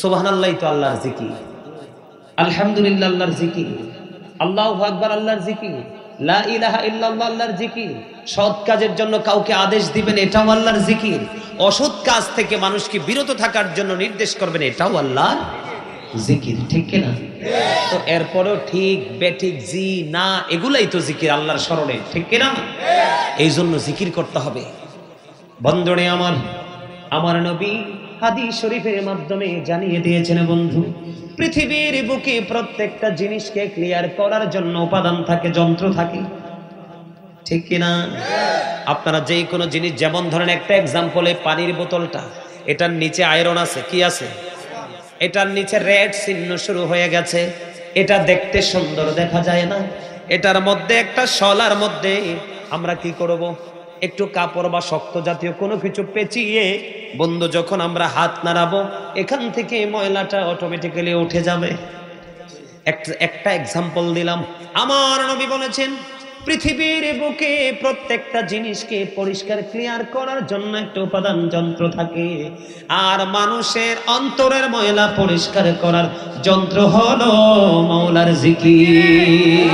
সুবহানাল্লাহ তো আল্লাহর জিকির, আলহামদুলিল্লাহ আল্লাহর জিকির, আল্লাহু আকবার আল্লাহর জিকির, লা ইলাহা ইল্লাল্লাহ আল্লাহর জিকির। সৎ কাজের জন্য কাউকে আদেশ দিবেন, এটাও আল্লাহর জিকির। অসৎ কাজ থেকে মানুষকে বিরত থাকার জন্য নির্দেশ করবেন, এটাও আল্লাহর জিকির। ঠিক কিনা? তো এরপরেও ঠিক বেঠিক জি না এগুলাই তো জিকির আল্লাহর স্মরণে। ঠিক কিনা? এই জন্য জিকির করতে হবে। বন্ধুরে আমার নবী হাদিস শরীফের মাধ্যমে জানিয়ে দিয়েছেন, বন্ধু, পৃথিবীর বুকে প্রত্যেকটা জিনিসকে ক্লিয়ার করার জন্য উপাদান থাকে, যন্ত্র থাকে। ঠিক কিনা? আপনারা যেই কোনো জিনিস, যেমন ধরেন একটা এক্সাম্পলে পানির বোতলটা, এটার নিচে আয়রন আছে, কি আছে? এটার নিচে রেড চিহ্ন শুরু হয়ে গেছে, এটা দেখতে সুন্দর দেখা যায় না। এটার মধ্যে একটা শলার মধ্যে আমরা কি করব? একটু কাপড় বা শক্ত জাতীয় কোনো কিছু পেঁচিয়ে, বন্ধু, যখন আমরা হাত নাড়াবো এখান থেকে ময়লাটা অটোমেটিক্যালি উঠে যাবে। একটা এক্সাম্পল দিলাম। আমার নবী বলেছেন, পৃথিবীর বুকে প্রত্যেকটা জিনিসকে পরিষ্কার ক্লিয়ার করার জন্য একটা উপাদান যন্ত্র থাকে, আর মানুষের অন্তরের ময়লা পরিষ্কার করার যন্ত্র হলো মাওলার জিকির।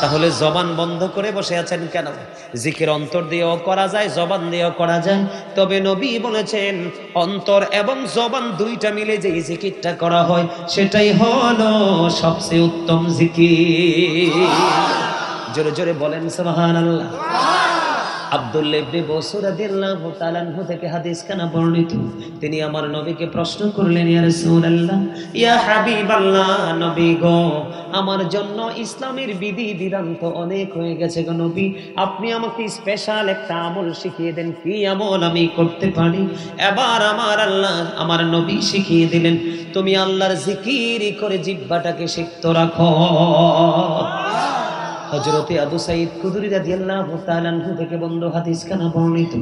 তাহলে জবান বন্ধ করে বসে আছেন কেন? জিকির অন্তর দিয়েও করা যায়, জবান দিয়েও করা যায়। তবে নবী বলেছেন, অন্তর এবং জবান দুইটা মিলে যে জিকিরটা করা হয় সেটাই হলো সবচেয়ে উত্তম জিকির। জোরে জোরে বলেন সুবহানাল্লাহ। আব্দুল্লাহ ইবনে বসর রাদিয়াল্লাহু তাআলা আনহু থেকে হাদিস খানা বর্ণিত। তিনি আমার নবীকে প্রশ্ন করলেন, ইয়া রাসূলুল্লাহ, ইয়া হাবিবাল্লাহ, নবী গো, আমার জন্য ইসলামের বিধি বিধান তো অনেক হয়ে গেছে গো নবী, আপনি আমাকে স্পেশাল একটা আমল শিখিয়ে দেন, কি আমল আমি করতে পারি? এবার আমার নবী শিখিয়ে দিলেন, তুমি আল্লাহর জিকির করে জিহ্বাটাকে সিক্ত রাখো। হযরতে আবু সাঈদ খুদরি রাদিয়াল্লাহু তাআলা আনহু থেকে বন্ধু হাদিস খানা বর্ণিত।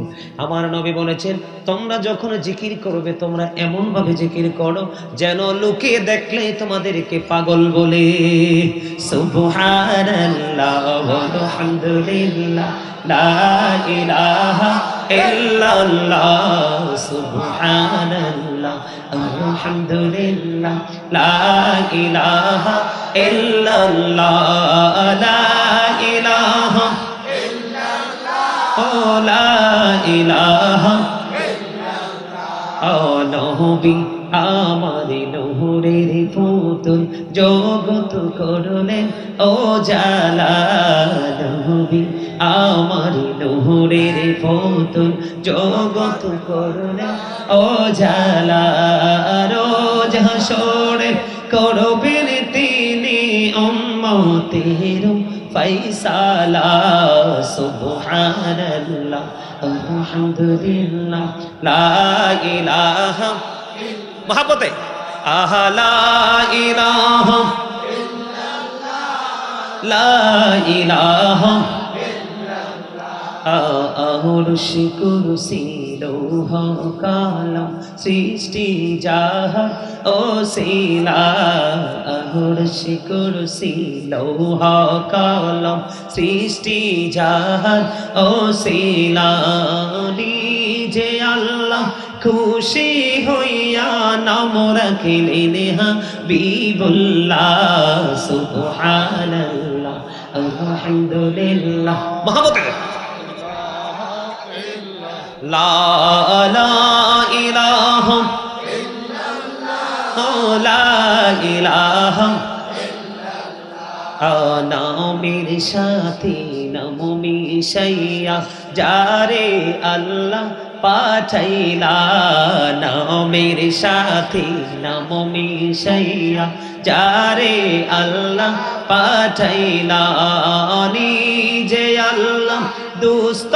আমার নবী বলেছেন, তোমরা যখন জিকির করবে তোমরা এমন ভাবে জিকির করো যেন লোকে দেখলে তোমাদেরকে পাগল বলে। সুবহানাল্লাহ ওয়ালহামদুলিল্লাহ লা ইলাহা ইল্লাল্লাহ, সুবহানাল্লাহ আলহামদুলিল্লাহ লা ইলাহা ইল্লাল্লাহ, লা ইলাহা ইল্লাল্লাহ, ও লা ইলাহা ইল্লাল্লাহ। ও নবী আমার নূরের পুতুল, জগত করলেন ও জালা। নবী আমার নূরের পুতুল, জগত করলেন ও জালা। রোজ হাসরে করবেন তিনি উম্মতের ফায়সালা। সুবহানাল্লাহ আলহামদুলিল্লাহ লা ইলাহা মহাব্বতে আহা লা ইলাহা ইল্লাল্লাহ, লা ইলাহা আরশে কুরসি লৌহ কালাম সৃষ্টি জাহান ও শিলা। আরশে কুরসি লৌহ কালাম সৃষ্টি জাহান ও শিলা। নিজে আল্লাহ খুশি হইয়া নাম রাখিলেন হাবিবুল্লাহ। সুবহানাল্লাহ আলহামদুলিল্লাহ মুহাম্মদ লা ইলাহা ইল্লাল্লাহ, লা ইলাহা ইল্লাল্লাহ। নামের সাথে নাম মিশাইয়া যারে আল্লাহ পাঠাইলা। নামের সাথে নাম মিশাইয়া যারে আল্লাহ পাঠাইলা। নিজে আল্লাহ দুস্ত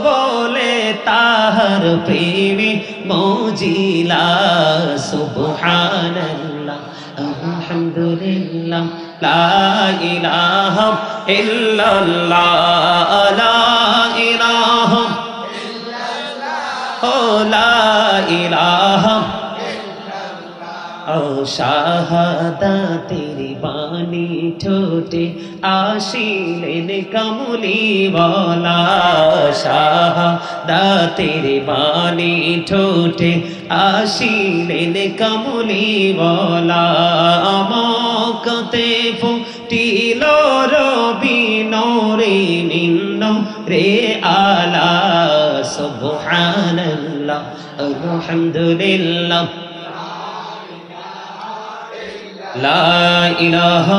বলে তাহার প্রেমে মজিলা। সুবহানাল্লাহ আলহামদুলিল্লাহ লা ইলাহা ইল্লাল্লাহ, লা ইলাহা ইল্লাল্লাহ, ও লা ইলাহা ইল্লাল্লাহ। শাহাদাতের বাণী ঠোঁটে আসিলেন কামলিওয়ালা শাহাদাতের বাণী ঠোঁটে আসিলেন কামলিওয়ালা মক্কাতে ফুটিল রবি নূরে মিন নূরে আলা সুবহানাল্লাহ আলহামদুলিল্লাহ লা ইলাহা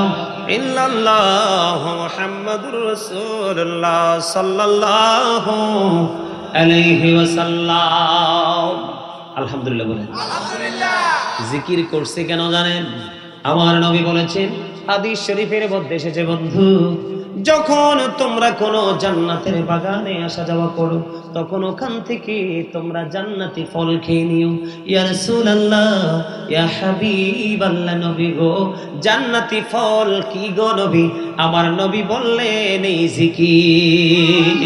ইল্লাল্লাহ মুহাম্মাদুর রাসূলুল্লাহ সাল্লাল্লাহু আলাইহি ওয়াসাল্লাম। আলহামদুলিল্লাহ বলেন আলহামদুলিল্লাহ। জিকির করছে কেন জানেন? আমার নবী বলেছেন হাদিস শরীফের মধ্যে এসেছে, বন্ধু যখন তোমরা কোন জান্নাতের বাগানে আসা যাওয়া করো তখন ওখান থেকে তোমরা জান্নাতি ফল খেয়ে নিও। ইয়া রাসূলুল্লাহ ইয়া হাবিবাল্লাহ, নবী গো জান্নাতি ফল কি গো নবী? আমার নবী বললেন এই জিকির।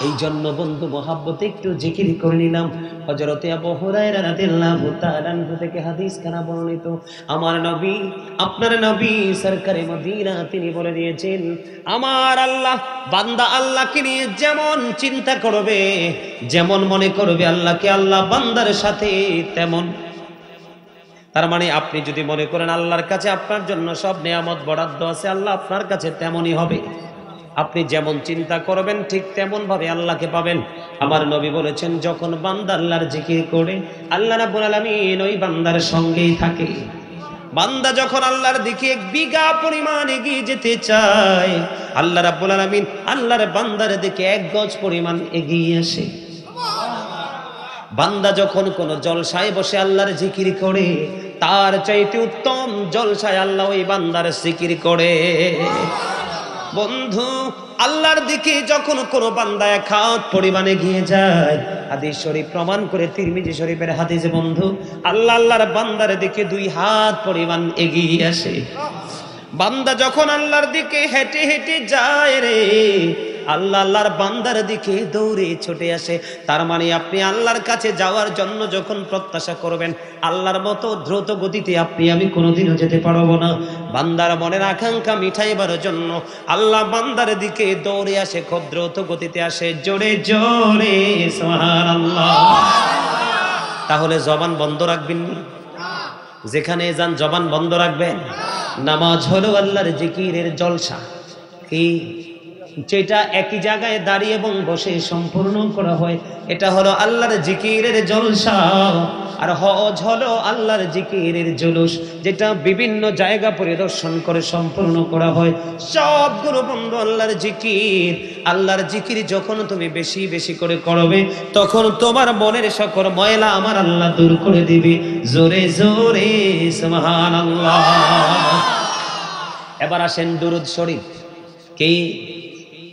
এই জন্য বন্ধু মহাব্বতে একটু জিকির করে নিলাম। হযরতে আবু হুরায়রা রাদিয়াল্লাহু তাআলা আনহু থেকে হাদিস কানা বর্ণিত, আমার নবী আপনার নবী সরকারে মদিনা তিনি বলে দিয়েছেন, আমার আল্লাহ বান্দা আল্লাহকে নিয়ে যেমন চিন্তা করবে, যেমন মনে করবে আল্লাহকে আল্লাহ বান্দার সাথে তেমন। তার মানে আপনি যদি মনে করেন আল্লাহর কাছে আপনার জন্য সব নিয়ামত বরাদ্দ আছে, আল্লাহ আপনার কাছে তেমনই হবে। আপনি যেমন চিন্তা করবেন ঠিক তেমন ভাবে আল্লাহকে পাবেন। আমার নবী বলেছেন যখন বান্দা আল্লাহর জিকির করে আল্লাহ রাব্বুল আলামিন ওই বান্দার সঙ্গেই থাকে। বান্দা যখন আল্লাহর দিকে এক বিঘা পরিমাণ এগিয়ে যেতে চায় আল্লাহ রাব্বুল আলামিন আল্লাহর বান্দার দিকে এক গজ পরিমাণ এগিয়ে আসে। বান্দা যখন কোন জলসায় বসে আল্লাহর জিকির করে তার চাইতে উত্তম জলসায় আল্লাহ ওই বান্দার জিকির করে। বন্ধু আল্লাহর দিকে যখন কোন বান্দা এক হাত পরিমাণে এগিয়ে যায়, হাদিস শরীফ প্রমাণ করে তিরমিজি শরীফের হাদিসে বন্ধু আল্লাহ আল্লাহর বান্দার দিকে 2 হাত পরিমাণ এগিয়ে আসে। বান্দা যখন আল্লাহর দিকে হেঁটে হেঁটে যায় রে আল্লাহ আল্লাহর বান্দার দিকে দৌড়ে ছুটে আসে। তার মানে আপনি আল্লাহর কাছে যাওয়ার জন্য যখন প্রত্যাশা করবেন আল্লাহর মতো দ্রুত গতিতে আপনি আমি কোনোদিনও যেতে পারবো না। বান্দার মনের আকাঙ্ক্ষা মিটাইবার জন্য আল্লাহ বান্দার দিকে দৌড়ে আসে, খুব দ্রুত গতিতে আসে, জোরে জোরে সুবহানাল্লাহ। তাহলে জবান বন্ধ রাখবেন না, যেখানে যান জবান বন্ধ রাখবেন। নামাজ হলো আল্লাহর জিকিরের জলসা, কি যেটা একই জায়গায় দাঁড়িয়ে এবং বসে সম্পূর্ণ করা হয়, এটা হলো আল্লাহর জিকিরের জলসা। আর হজ হলো আল্লাহর জিকিরের জুলুস, যেটা বিভিন্ন জায়গা পরিদর্শন করে সম্পূর্ণ করা হয়। সবগুলো বন্ধু আল্লাহর জিকির। আল্লাহর জিকির যখন তুমি বেশি বেশি করে করবে তখন তোমার মনের সকল ময়লা আমার আল্লাহ দূর করে দিবে। জোরে জোরে সুবহানাল্লাহ। এবার আসেন দুরূদ শরীফ। কি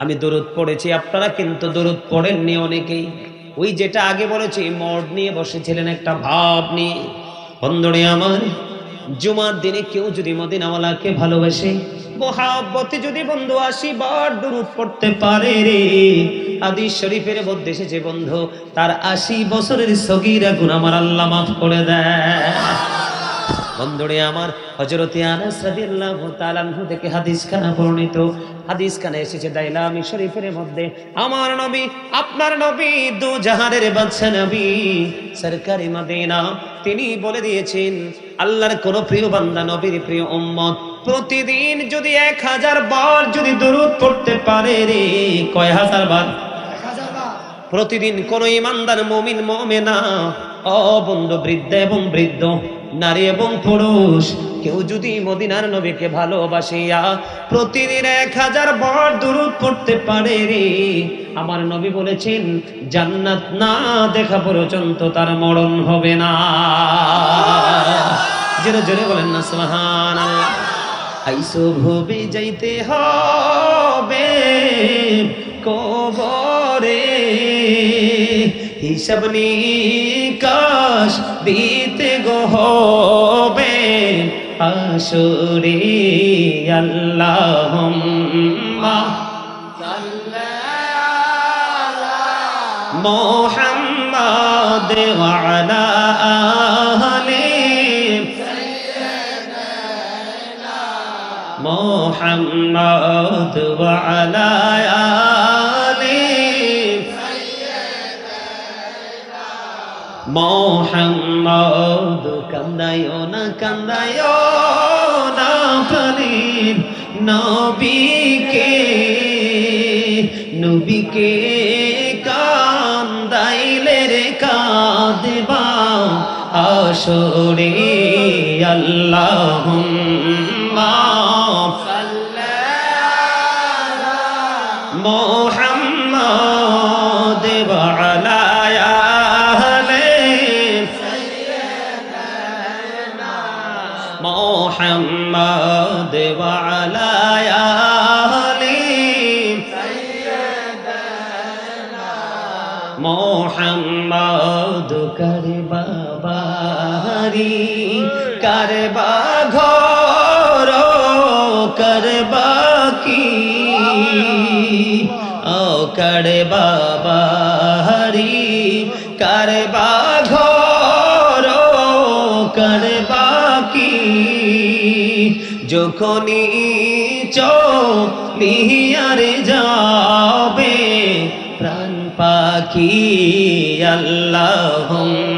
আমি দরুদ পড়েছি, আপনারা কিন্তু দরুদ পড়েননি অনেকেই। ওই যেটা আগে বলেছি মড নিয়ে বসেছিলেন একটা ভাব নিয়ে। বন্ধুরে আমার জুমার দিনে কেউ যদি মদিনাওয়ালাকে ভালোবাসে মহাব্বতে যদি বন্ধু 80 বার দরুদ পড়তে পারে রে, হাদিস শরীফের মধ্যে এসেছে বন্ধু তার 80 বছরের সগীরা গুনাহ আমার আল্লাহ মাফ করে দেয়। বন্ধুরে আমার হযরতে আনাস রাদিয়াল্লাহু তাআলা আনহু থেকে হাদিস খানা বর্ণিত, হাদিস খানা এসেছে দাইলামি শরীফের মধ্যে। আমার নবী আপনার নবী দু জাহানের বাদশা নবী সরকারে মদিনা তিনি বলে দিয়েছেন আল্লাহর কোন প্রিয় বান্দা নবীর প্রিয় উম্মত প্রতিদিন যদি 1000 বার যদি দরুদ পড়তে পারে রে, কয় হাজার বার? 1000 বার। প্রতিদিন কোন ঈমানদার মুমিন মুমিনা ও বন্ধু বৃদ্ধ এবং বৃদ্ধ নারী এবং পুরুষ কেউ যদি মদিনার নবীকে ভালোবাসিয়া প্রতিদিন 1000 বার দরুদ পড়তে পারে রে, আমার নবী বলেছেন জান্নাত না দেখা পর্যন্ত তার মরণ হবে না। জোরে জোরে বলেন না সুবহানাল্লাহ। আইসো ভবে যাইতে হবে কবরে, হিসাব নিকাশ দিতে গো হবে হাসরে। আল্লাহুম্মা সাল্লি আলা মুহাম্মাদ ওয়া আলা আলি মুহাম্মদ ওয়া আলা আলি মুহাম্মদ কান্দায়ো না প্রাণের নবীকে কান্দাইলে রে কাঁদবা আসরে আল্লাহুম্মা মুহাম্মদ ওয়া আলা আলি মুহাম্মদ ওয়া আলা আলি মুহাম্মদ করবা বাড়ি করবা ঘর করবা কি ও করবা বাড়ি করবা ঘর করবা কি যখনই চলিয়ার যাবে প্রাণ পাখি আল্লাহুম্মা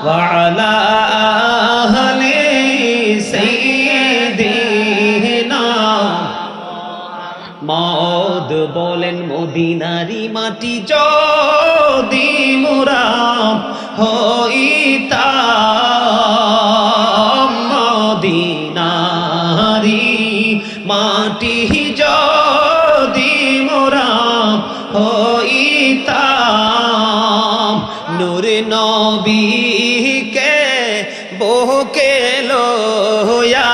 ওয়া আলা আহলি সাইয়্যিদিনা মওদ বলেন মদিনারি মাটি যদি মোরা হইতাম মদিনারি মাটি যদি মোরা হইতাম নূর নবীকে বুকে লইয়া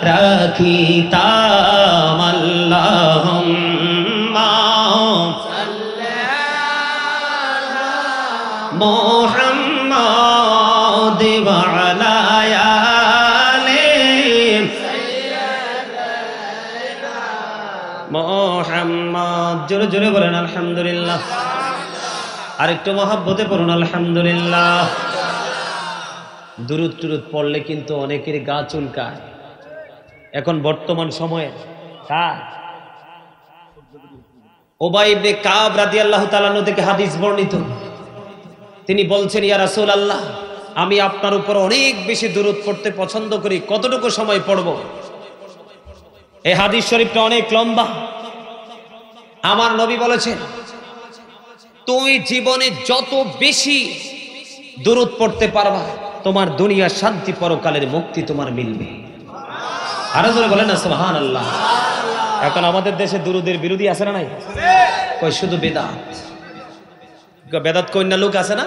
রাখিতাম আল্লাহুম্মা মুহাম্মদ ওয়া আলা আলি মুহাম্মদ জোরে জোরে বলেন আলহামদুলিল্লাহ আরেকটু মহব্বতে পড়ুন আলহামদুলিল্লাহ দুরূদ টুরুদ পড়লে কিন্তু অনেকেরই গা চুলকায় এখন বর্তমান সময়ে উবাই ইবনে কাব রাদিয়াল্লাহু তাআলা আনহু থেকে হাদিস বর্ণিত তিনি বলছেন ইয়া রাসূলুল্লাহ আমি আপনার উপর অনেক বেশি দুরূদ পড়তে পছন্দ করি কতটুকু সময় পড়ব এই হাদিস শরীফটা অনেক লম্বা আমার নবী বলেছেন তুমি জীবনে যত বেশি দুরূদ পড়তে পারবা তোমার দুনিয়ার শান্তি পরকালের মুক্তি তোমার মিলবে আরো জোরে বলেন না সুবহানাল্লাহ এখন আমাদের দেশে দুরূদের বিরোধী আছে না নাই কই শুধু বেদাত কইনা লোক আছে না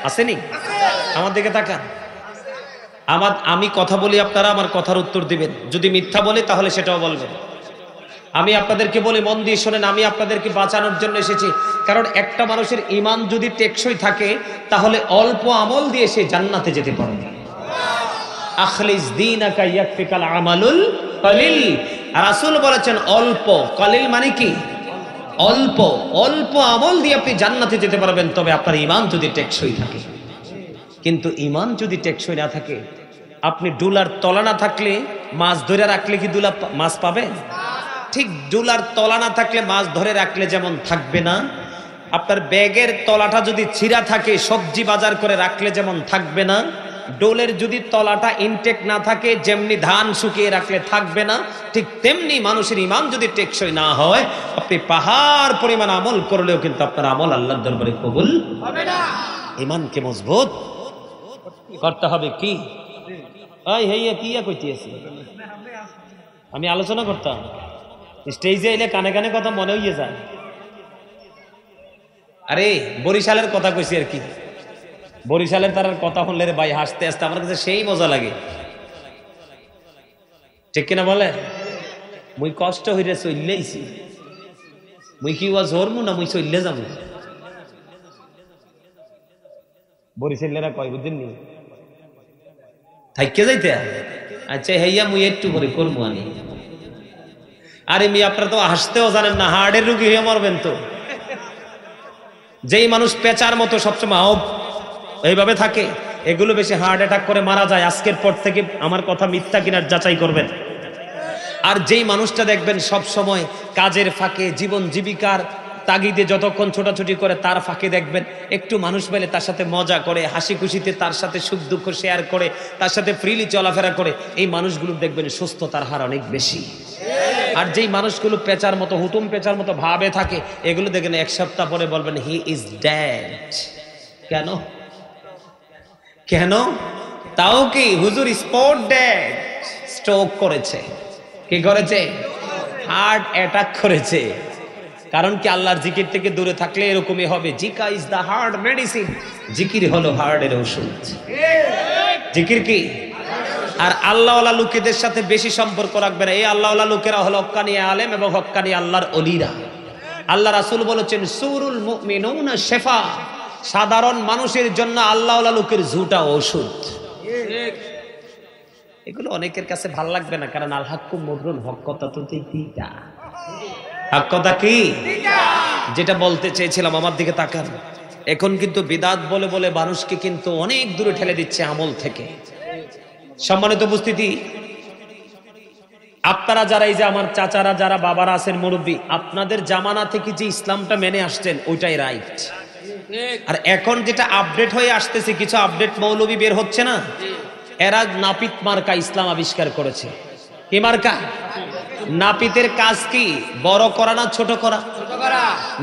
আসেনি আমার দিকে তাকান আমি কথা বলি আপনারা আমার কথার উত্তর দিবেন যদি মিথ্যা বলে তাহলে সেটাও বলবেন আমি আপনাদেরকে বলি মন দিয়ে শোনেন আমি আপনাদেরকে বাঁচানোর জন্য এসেছি কারণ একটা মানুষের ঈমান যদি টেকসই থাকে তাহলে অল্প আমল দিয়ে সে জান্নাতে যেতে পারবে আখলিস দীনাকা ইয়াকফিকাল আমালুল কলিল রাসূল বলেছেন অল্প কলিল মানে কি অল্প অল্প আমল দিয়ে আপনি জান্নাতে যেতে পারবেন তবে আপনার ঈমান যদি টেকসই থাকে কিন্তু ঈমান যদি টেকসই না থাকে আপনি ডুলার তলা না থাকলে মাছ ধরে রাখলে কি মাছ পাবেন ঠিক ডুলার তলা না থাকলে মাছ ধরে রাখলে যেমন থাকবে না আপনার ব্যাগের তলাটা যদি ছিঁড়া থাকে সবজি বাজার করে রাখলে যেমন থাকবে না ডোলের যদি তলাটা ইনটেক না থাকে যেমনি ধান শুকিয়ে রাখলে থাকবে না ঠিক তেমনি মানুষের ঈমান যদি টেকসই না হয় আপনি পাহাড় পরিমাণ আমল করলেও কিন্তু আপনার আমল আল্লাহর দরবারে কবুল হবে না ঈমানকে মজবুত করতে হবে কি এই হেইয়া কিয়া কইতেছি আমি আলোচনা করতাম স্টেজে এলে কানে কানে কথা মনে হইয়ে যায় আরে বরিশালের কথা কইছি আর কি বরিশালের তার কথা শুনলে রে ভাই হাসতে হাসতে আমার কাছে সেই মজা লাগে ঠিক কিনা বলে মুই কষ্ট হইরে চললেইছি মুই কি ওয়া জরমু না মুই চললে যাবো বরিশালেরা কয় বুঝছেন নি থাইকে যাইতে আচ্ছা হেইয়া মুই একটু করে করবো আমি আরে মি আপনারা তো হাসতেও জানেন না হার্টের রুগী হয়ে মরবেন তো যেই মানুষ পেঁচার মতো সবসময় এইভাবে থাকে, এগুলো বেশি হার্ট অ্যাটাক করে মারা যায়। আজকের পর থেকে আমার কথা মিথ্যা কিনা যাচাই করবেন। আর যেই মানুষটা দেখবেন সব সময় কাজের ফাঁকে, জীবন জীবিকার তাগিদে যতক্ষণ ছোটাছুটি করে, তার ফাঁকে দেখবেন একটু মানুষ পেলে তার সাথে মজা করে, হাসি খুশিতে তার সাথে সুখ দুঃখ শেয়ার করে, তার সাথে ফ্রিলি চলাফেরা করে, এই মানুষগুলো দেখবেন সুস্থতার হার অনেক বেশি। আর যেই মানুষগুলো পেঁচার মতো, হুতুম পেঁচার মতো ভাবে থাকে, এগুলো দেখেন এক সপ্তাহ পরে বলবেন হি ইজ ড্যাড। কেন? কেন? তাও কি হুজুর স্পট ড্যাড, স্ট্রোক করেছে। কি করেছে? হার্ট অ্যাটাক করেছে। কারণ কি? আল্লাহর জিকির থেকে দূরে থাকলে এরকমই হবে। জিকা ইজ দা হার্ট মেডিসিন। জিকির হলো হার্টের ওষুধ। জিকির কি? আর আল্লাহওয়ালা লোকেদের সাথে বেশি সম্পর্ক রাখবে না। এই আল্লাহওয়ালা লোকেরা হলো হক্কানি আলেম এবং হক্কানি আল্লাহর ওলিরা। আল্লাহ রাসূল বলেছেন সুরুল মুমিনুনা শিফা, সাধারণ মানুষের জন্য আল্লাহওয়ালা লোকের ঝুটা ওষুধ। এগুলো অনেকের কাছে ভাল লাগবে না, কারণ আল হাক্কু মুররুন, হক কথা তো তিতা। হক কথা কি? যেটা বলতে চেয়েছিলাম, আমার দিকে তাকান। এখন কিন্তু বিদআত বলে বলে মানুষকে কিন্তু অনেক দূরে ঠেলে দিচ্ছে আমল থেকে। সম্মানিত উপস্থিতি, আপনারা যারা, এই যে আমার চাচারা যারা, বাবারা আছেন, মুরব্বী, আপনাদের জামানা থেকে যে ইসলামটা মেনে আসছেন ওইটাই রাইট। আর এখন যেটা আপডেট হয়ে আসতেছে, কিছু আপডেট মৌলবী বের হচ্ছে না, এরা নাপিত মার্কা ইসলাম আবিষ্কার করেছে। কি মার্কা? নাপিতের কাজ কি? বড় করা না ছোট করা?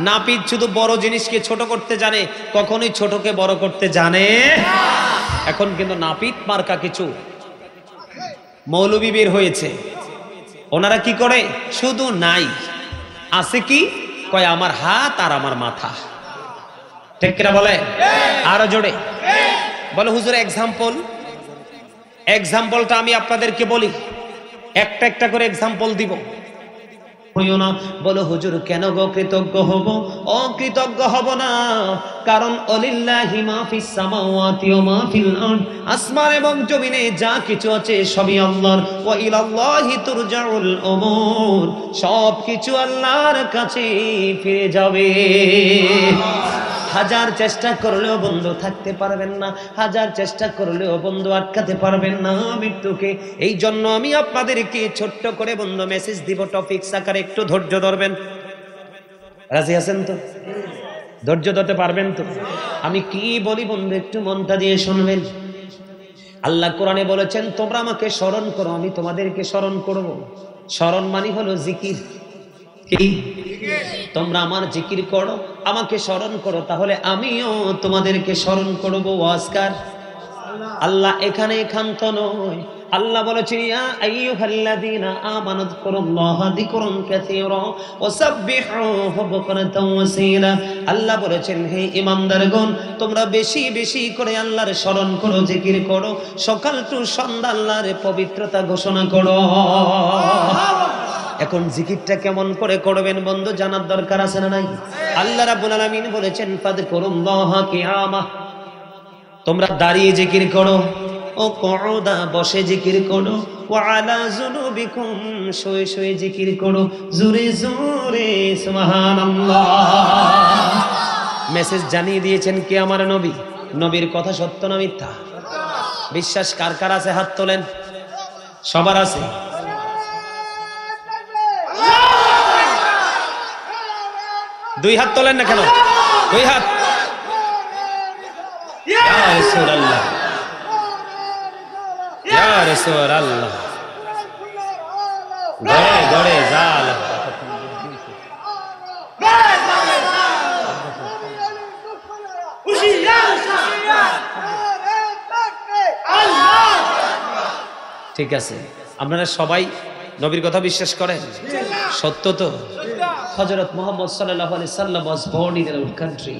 নাপিত শুধু বড় জিনিসকে ছোট করতে জানে, কখনোই ছোটকে বড় করতে জানে। এখন কিন্তু নাপিত মার্কা কিছু মৌলবী বের হয়েছে। ওনারা কি করে? শুধু নাই আছে কি কয়, আমার হাত আর আমার মাথা। ঠিক কিনা বলে? আরো জোরে বলে হুজুর। এক্সাম্পলটা আমি আপনাদেরকে বলি, একটা একটা করে এক্সাম্পল দিব। হইও না বলো হুজুর কেন গো কৃতজ্ঞ হব? অকৃতজ্ঞ হব না, কারণ অলিল্লাহি মা ফিস সামাওয়াতি ওয়া মা ফিল আরদ, আসমান এবং জমিনে যা কিছু আছে সবই আল্লাহর। ওয়া ইলাল্লাহি তুরজাউল উমুর, সব কিছু আল্লাহর কাছে ফিরে যাবে। হাজার চেষ্টা করলেও বন্ধু থাকতে পারবেন না, হাজার চেষ্টা করলেও বন্ধু আটকাতে পারবেন না মৃত্যুকে। এই জন্য আমি আপনাদেরকে ছোট্ট করে বন্ধু মেসেজ দিব টপিক আকারে, একটু ধৈর্য ধরবেন। রাজি আছেন তো? ধৈর্য ধরতে পারবেন তো? আমি কি বলি বন্ধু একটু মনটা দিয়ে শুনবেন। আল্লাহ কোরআনে বলেছেন তোমরা আমাকে স্মরণ করো, আমি তোমাদেরকে স্মরণ করব। স্মরণ মানে হলো জিকির। কি? তোমরা আমার জিকির করো, আমাকে স্মরণ করো, তাহলে আমিও তোমাদেরকে স্মরণ করব। ওয়াজকার আল্লাহ এখানে একান্ত নয়। আল্লাহ বলেছেন ইয়া আইয়ুহাল্লাযীনা আমানু যিকুরুল্লাহা যিকরান কাসীরা ওয়াসাব্বিহুহু বুকরাতাও ওয়াসীলা। আল্লাহ বলেছেন হে ঈমানদারগণ, তোমরা বেশি বেশি করে আল্লাহর স্মরণ করো, জিকির করো, সকাল টু সন্ধ্যা আল্লাহর পবিত্রতা ঘোষণা করো। এখন জিকিরটা কেমন করে করবেন বন্ধু জানার দরকার আছে না নাই? আল্লাহ রাব্বুল আলামিন বলেছেন ফাযকুরুল্লাহা কিয়ামা, তোমরা দাঁড়িয়ে জিকির করো, ও কুউদা বসে জিকির করো, ওয়া আলা যুনুবিকুম শুয়ে শুয়ে জিকির করো, জোরে জোরে সুবহানাল্লাহ। মেসেজ জানিয়ে দিয়েছেন কে? আমার নবী। নবীর কথা সত্য না মিথ্যা? বিশ্বাস কার কার আছে? হাত তোলেন। সবার আছে? দুই হাত তোলেন না কেন? দুই হাত। ইয়া রাসূলুল্লাহ, ইয়া রাসূলুল্লাহ, গড়ে গড়ে জাল। ঠিক আছে, আপনারা সবাই নবীর কথা বিশ্বাস করেন? সত্য তো? হযরত মুহাম্মদ সাল্লাল্লাহু আলাইহি সাল্লাম was born in our country.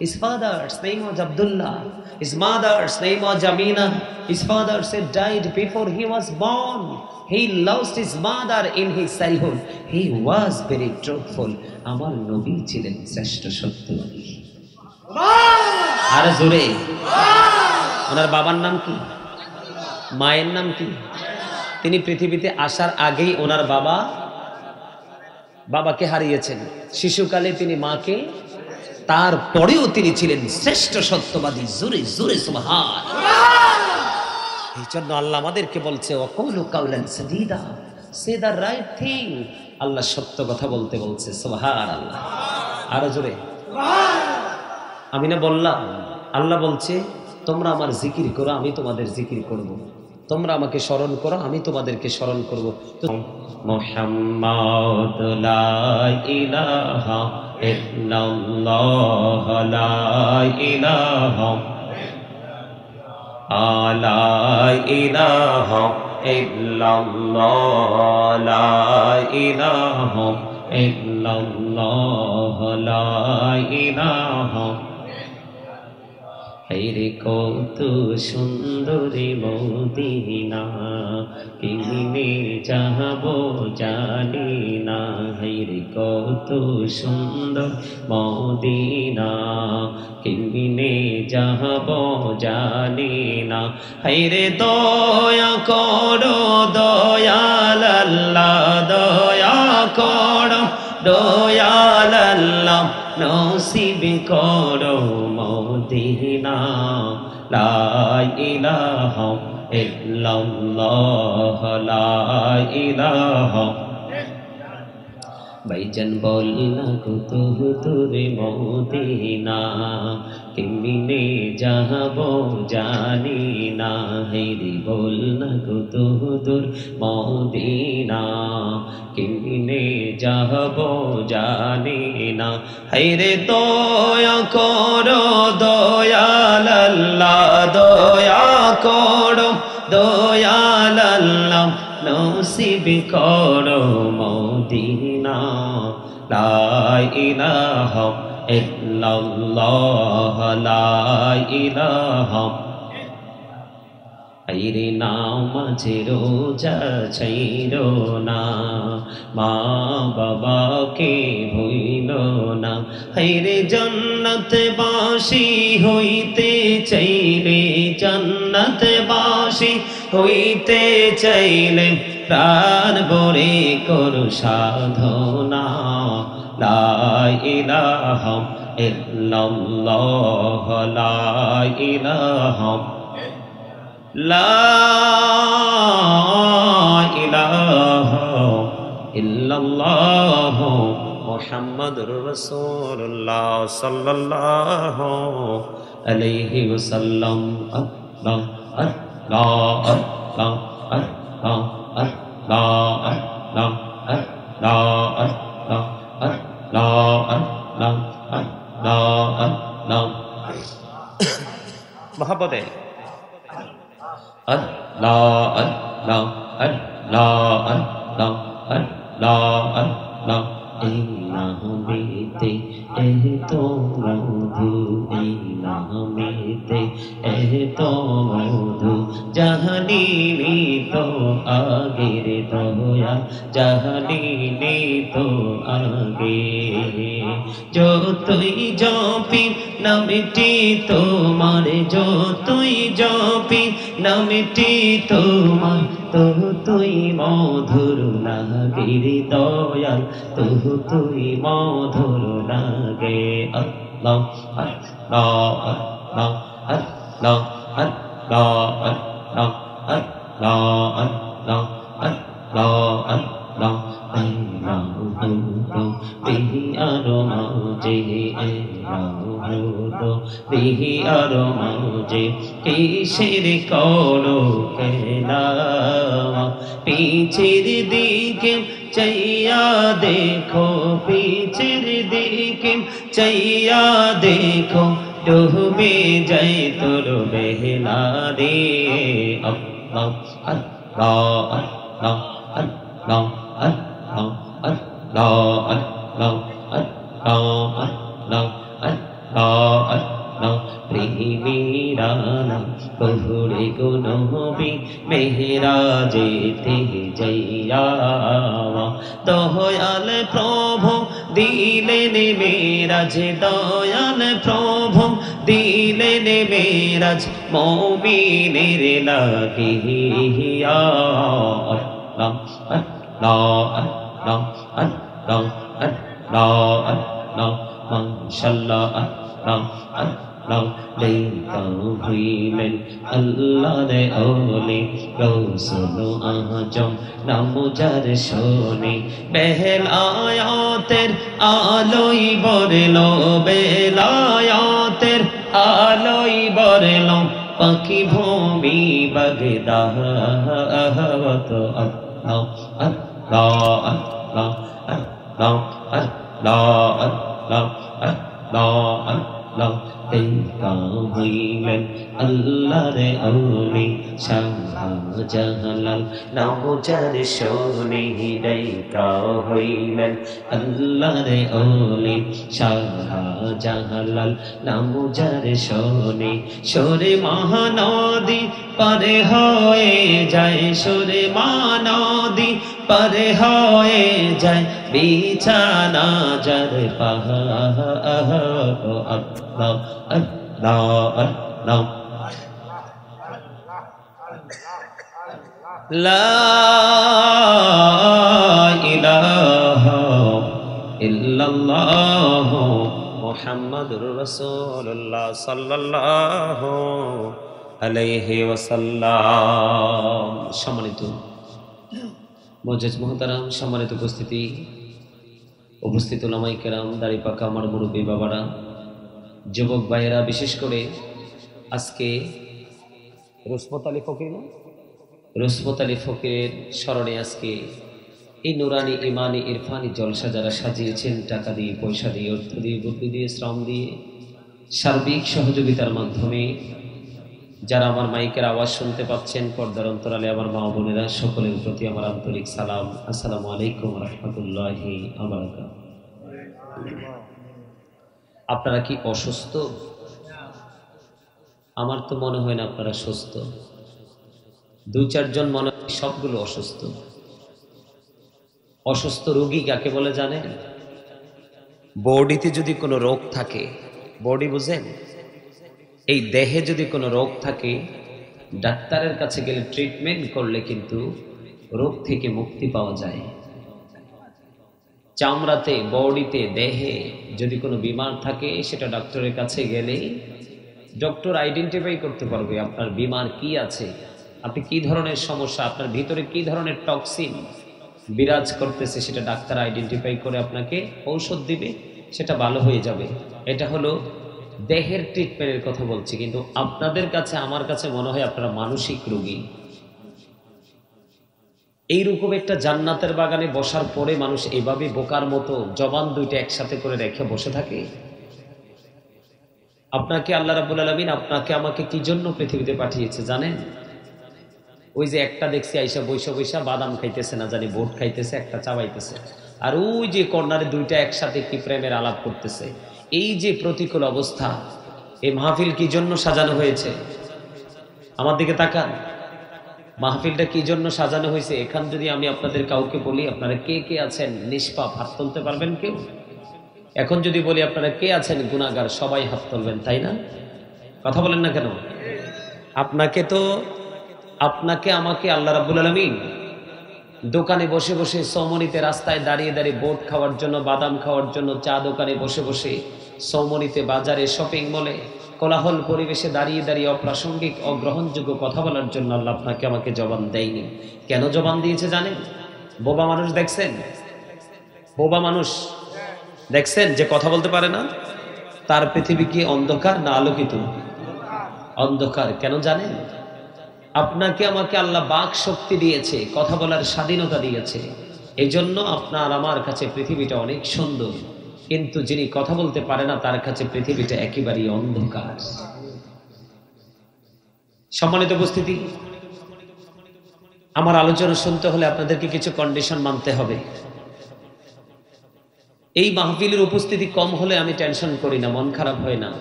His father's name was Abdullah. His mother's name was Amina. His father said died before he was born. He lost his mother in his childhood. He was very truthful. আমার নবী ছিলেন শ্রেষ্ঠ সত্যবাদী। আর জোরে। ওনার বাবার নাম কি? মায়ের নাম কি? তিনি পৃথিবীতে আসার আগেই ওনার বাবাকে হারিয়েছেন। শিশুকালে তিনি মাকে তারপরেও তিনি ছিলেন শ্রেষ্ঠ সত্যবাদী। জোরে জোরে সুবহান। এই জন্য আল্লাহ আমাদেরকে বলছে ওয়াকুলু কাওলান সাদীদা, সে দ্য রাইট থিং। আল্লাহ সত্য কথা বলতে বলছে। সুবহানাল্লাহ। আরো জোরে। আমি না বললাম আল্লাহ বলছে তোমরা আমার জিকির করো, আমি তোমাদের জিকির করব। তোমরা আমাকে স্মরণ করো, আমি তোমাদেরকে স্মরণ করব। মুহাম্মাদ লা ইলাহা ইল্লাল্লাহ লা ইলাহা লা ইলাহা ইল্লাল্লাহ লা ইলাহা ইল্লাল্লাহ লা ইলাহা। হেরে কত সুন্দরী মদিনা, কেমনে যাব জানি না। হেরে কত সুন্দর মদিনা, কেমনে যাব জানি না। হেরে দয়া করো দয়াল আল্লাহ, দয়া করো দয়াল আল্লাহ, নসিব করো মদিনা। লা ইলাহা ইল্লাল্লাহ লা ইলাহা। ভাইজান বলনা কত দূরে মদিনা, কেমনে যাব জানি না। হেরি বলনা কত দূর মদিনা, কেমনে যাব জানি না। হেরে দয়া করো দয়াল আল্লাহ, দয়া করো দয়াল আল্লাহ, নসিব করো মদিনা। লা ইলাহা ইল্লাল্লাহ লা ইলাহা। আইরে নামাজে রোজা ছাইরো না, মা বাবাকে ভুইল না। হাইরে জান্নাতবাসী হইতে চাইলে, জান্নাতবাসী হইতে চাইলে, প্রাণ ভরে করো সাধনা। লা ইলাহা ইল্লাল্লাহ লা ইলাহা লা ইলাহা ইল্লাল্লাহ মুহাম্মাদুর রাসূলুল্লাহ সাল্লাল্লাহু আলাইহি ওয়াসাল্লাম। আল্লাহ আল্লাহ আল্লাহ আল্লাহ আল্লাহ আল্লাহ আল্লাহ আল্লাহ আল্লাহ আল্লাহ আল্লাহ। মহব্বতে আল্লাহ আল্লাহ আল্লাহ আল্লাহ আল্লাহ আল্লাহ। এই নামেতে এত মধু, এই নামেতে এত মধু, জাহানিনি তো আগের দয়া, জাহানিনি তো আগে। যতই জপি নামটি তোমার, যতই জপি নামটি তোমার, তুই মধুর লাগে দয়াল, তুই মধুর লাগে। আল্লাহ আল্লাহ আল্লাহ আল্লাহ আল্লাহ আল্লাহ আল্লাহ আল্লাহ আল্লাহ আল্লাহ। বিহি আরো মাঝে বিহি আরো মাঝে কিসের করো খেলা। পিছের দিকে চাইয়া দেখো, পিছের দিকে চাইয়া দেখো, ডুবে যাই তোর বেলা রে। আল্লাহ আল্লাহ আল্লাহ আল্লাহ আল্লাহ আল্লাহ আল্লাহ আল্লাহ আল্লাহ আল্লাহ আল্লাহ। প্রেমীরানা বহুরে গো নবী মেহরাজেতে যাইয়া, দয়াল প্রভু দিলেন মেরাজ, দয়াল প্রভু দিলেন মেরাজ, মুমিনের লাগিয়া। আল্লাহ আল্লাহ আল্লাহ আল্লাহ আল্লাহ আল্লাহ মাশাআল্লাহ আল্লাহ আল্লাহ লেখা হইলেন আল্লাহর ওলি রাসূল আজম নাম যার শোনে বেলায়াতের আলোই বরলো বেলায়াতের আলোই বরলো পাখি ভূমি বাগদাদ আল্লাহ আল্লাহ আল্লাহ আল্লাহ আল্লাহ আল্লাহ আল্লাহ আল্লাহ দেখা হইলেন আল্লাহর ওলি শাহজালাল নাম যার শোনে দেখা হইলেন আল্লাহর ওলি শাহজালাল নাম যার শোনে সরে মহানদী পারে হয়ে যায় সরে মহানদী পারে হয়ে যায় বিছানা যার পাহাড় আল্লাহ আল্লাহ আল্লাহ লা ইলাহা ইল্লাল্লাহ মুহাম্মাদুর রাসূলুল্লাহ সাল্লাল্লাহু আলাইহি ওয়াসাল্লাম। সম্মানিত মুআজ্জিজ মুহতারাম, সম্মানিত উপস্থিতি, উপস্থিত উলামায়ে কেরাম, দাড়ি পাকা আমার মুরব্বী বাবারা, যুবক ভাইয়েরা, বিশেষ করে আজকে রুসমত আলী ফকিরের স্মরণে আজকে এই নুরানি ইমানি ইরফানি জলসা যারা সাজিয়েছেন টাকা দিয়ে, পয়সা দিয়ে, অর্থ দিয়ে, বুদ্ধি দিয়ে, শ্রম দিয়ে, সার্বিক সহযোগিতার মাধ্যমে যারা আমার মাইকের আওয়াজ শুনতে পাচ্ছেন, পর্দার অন্তরালে আমার মা বোনেরা, সকলের প্রতি আমার আন্তরিক সালাম। আসসালামু আলাইকুম রাহমাতুল্লাহি ওয়া বারাকাতুহু। আপনারা কি অসুস্থ? আমার তো মনে হয় না আপনারা সুস্থ। দুই চারজন মনে হয় সবগুলো অসুস্থ। অসুস্থ রোগী কাকে বলে জানেন? বডিতে যদি কোনো রোগ থাকে, বডি বুঝেন, এই দেহে যদি কোনো রোগ থাকে, ডাক্তারের কাছে গেলে ট্রিটমেন্ট করলে কিন্তু রোগ থেকে মুক্তি পাওয়া যায়। চামড়াতে, বডিতে, দেহে যদি কোনো বিমার থাকে, সেটা ডক্টরের কাছে গেলে ডক্টর আইডেন্টিফাই করতে পারবে আপনার বিমার কি আছে, আপনি কি ধরনের সমস্যা, আপনার ভিতরে কি ধরনের টক্সিন বিরাজ করতেছে, সেটা ডাক্তার আইডেন্টিফাই করে আপনাকে ঔষধ দিবে, সেটা ভালো হয়ে যাবে। এটা হলো দেহের ট্রিটমেন্টের কথা বলছি। কিন্তু আপনাদের কাছে, আমার কাছে মনে হয় আপনারা মানসিক রোগী। এইরকম একটা জান্নাতের বাগানে বসার পরে মানুষ এভাবে বোকার মতো জবান দুইটা একসাথে করে রেখে বসে থাকে। আপনাকে আল্লাহ রাব্বুল আলামিন আপনাকে আমাকে কি জন্য পৃথিবীতে পাঠিয়েছে জানেন? ওই যে একটা দেখছি আইসা বৈশা বৈশা বাদাম খাইতেছে, না জানি বোট খাইতেছে, একটা চাবাইতেছে, আর ওই যে কর্নারে দুইটা একসাথে কি প্রেমের আলাপ করতেছে। এই যে প্রতিকূল অবস্থা, এই মাহফিল কি জন্য সাজানো হয়েছে? আমার দিকে তাকান, মাহফিলটা কি জন্য সাজানো হয়েছে? এখান যদি আমি আপনাদের কাউকে বলি আপনারা কে কে আছেন নিষ্পাপ, হাত তুলতে পারবেন কেউ? এখন যদি বলি আপনারা কে আছেন গুনাহগার, সবাই হাত তুলবেন, তাই না? কথা বলেন না কেন? আপনাকে আমাকে আল্লাহ রাব্বুল আলামিন দোকানে বসে বসে, সৌমনিতে রাস্তায় দাঁড়িয়ে দাঁড়িয়ে বোট খাওয়ার জন্য, বাদাম খাওয়ার জন্য, চা দোকানে বসে বসে, সৌমনিতে বাজারে, শপিং মলে কোলাহল পরিবেশে দাঁড়িয়ে দাঁড়িয়ে অপ্রাসঙ্গিক, অগ্রহণযোগ্য কথা বলার জন্য আল্লাহ আপনাকে আমাকে জবান দেয়নি। কেন জবান দিয়েছে জানেন? বোবা মানুষ দেখছেন? বোবা মানুষ দেখছেন যে কথা বলতে পারে না? তার পৃথিবী কি অন্ধকার না আলোকিত? অন্ধকার। কেন জানেন? আপনাকে আমাকে আল্লাহ বাক শক্তি দিয়েছে, কথা বলার স্বাধীনতা দিয়েছে। এই জন্য আপনার আমার কাছে পৃথিবীটা অনেক সুন্দর, কিন্তু যিনি কথা বলতে পারে না তার কাছে পৃথিবীটা একেবারেই অন্ধকার। সম্মানিত উপস্থিতি, আমার আলোচনা শুনতে হলে আপনাদেরকে কিছু কন্ডিশন মানতে হবে। এই মাহফিলের উপস্থিতি কম হলে আমি টেনশন করি না, মন খারাপ হয় না।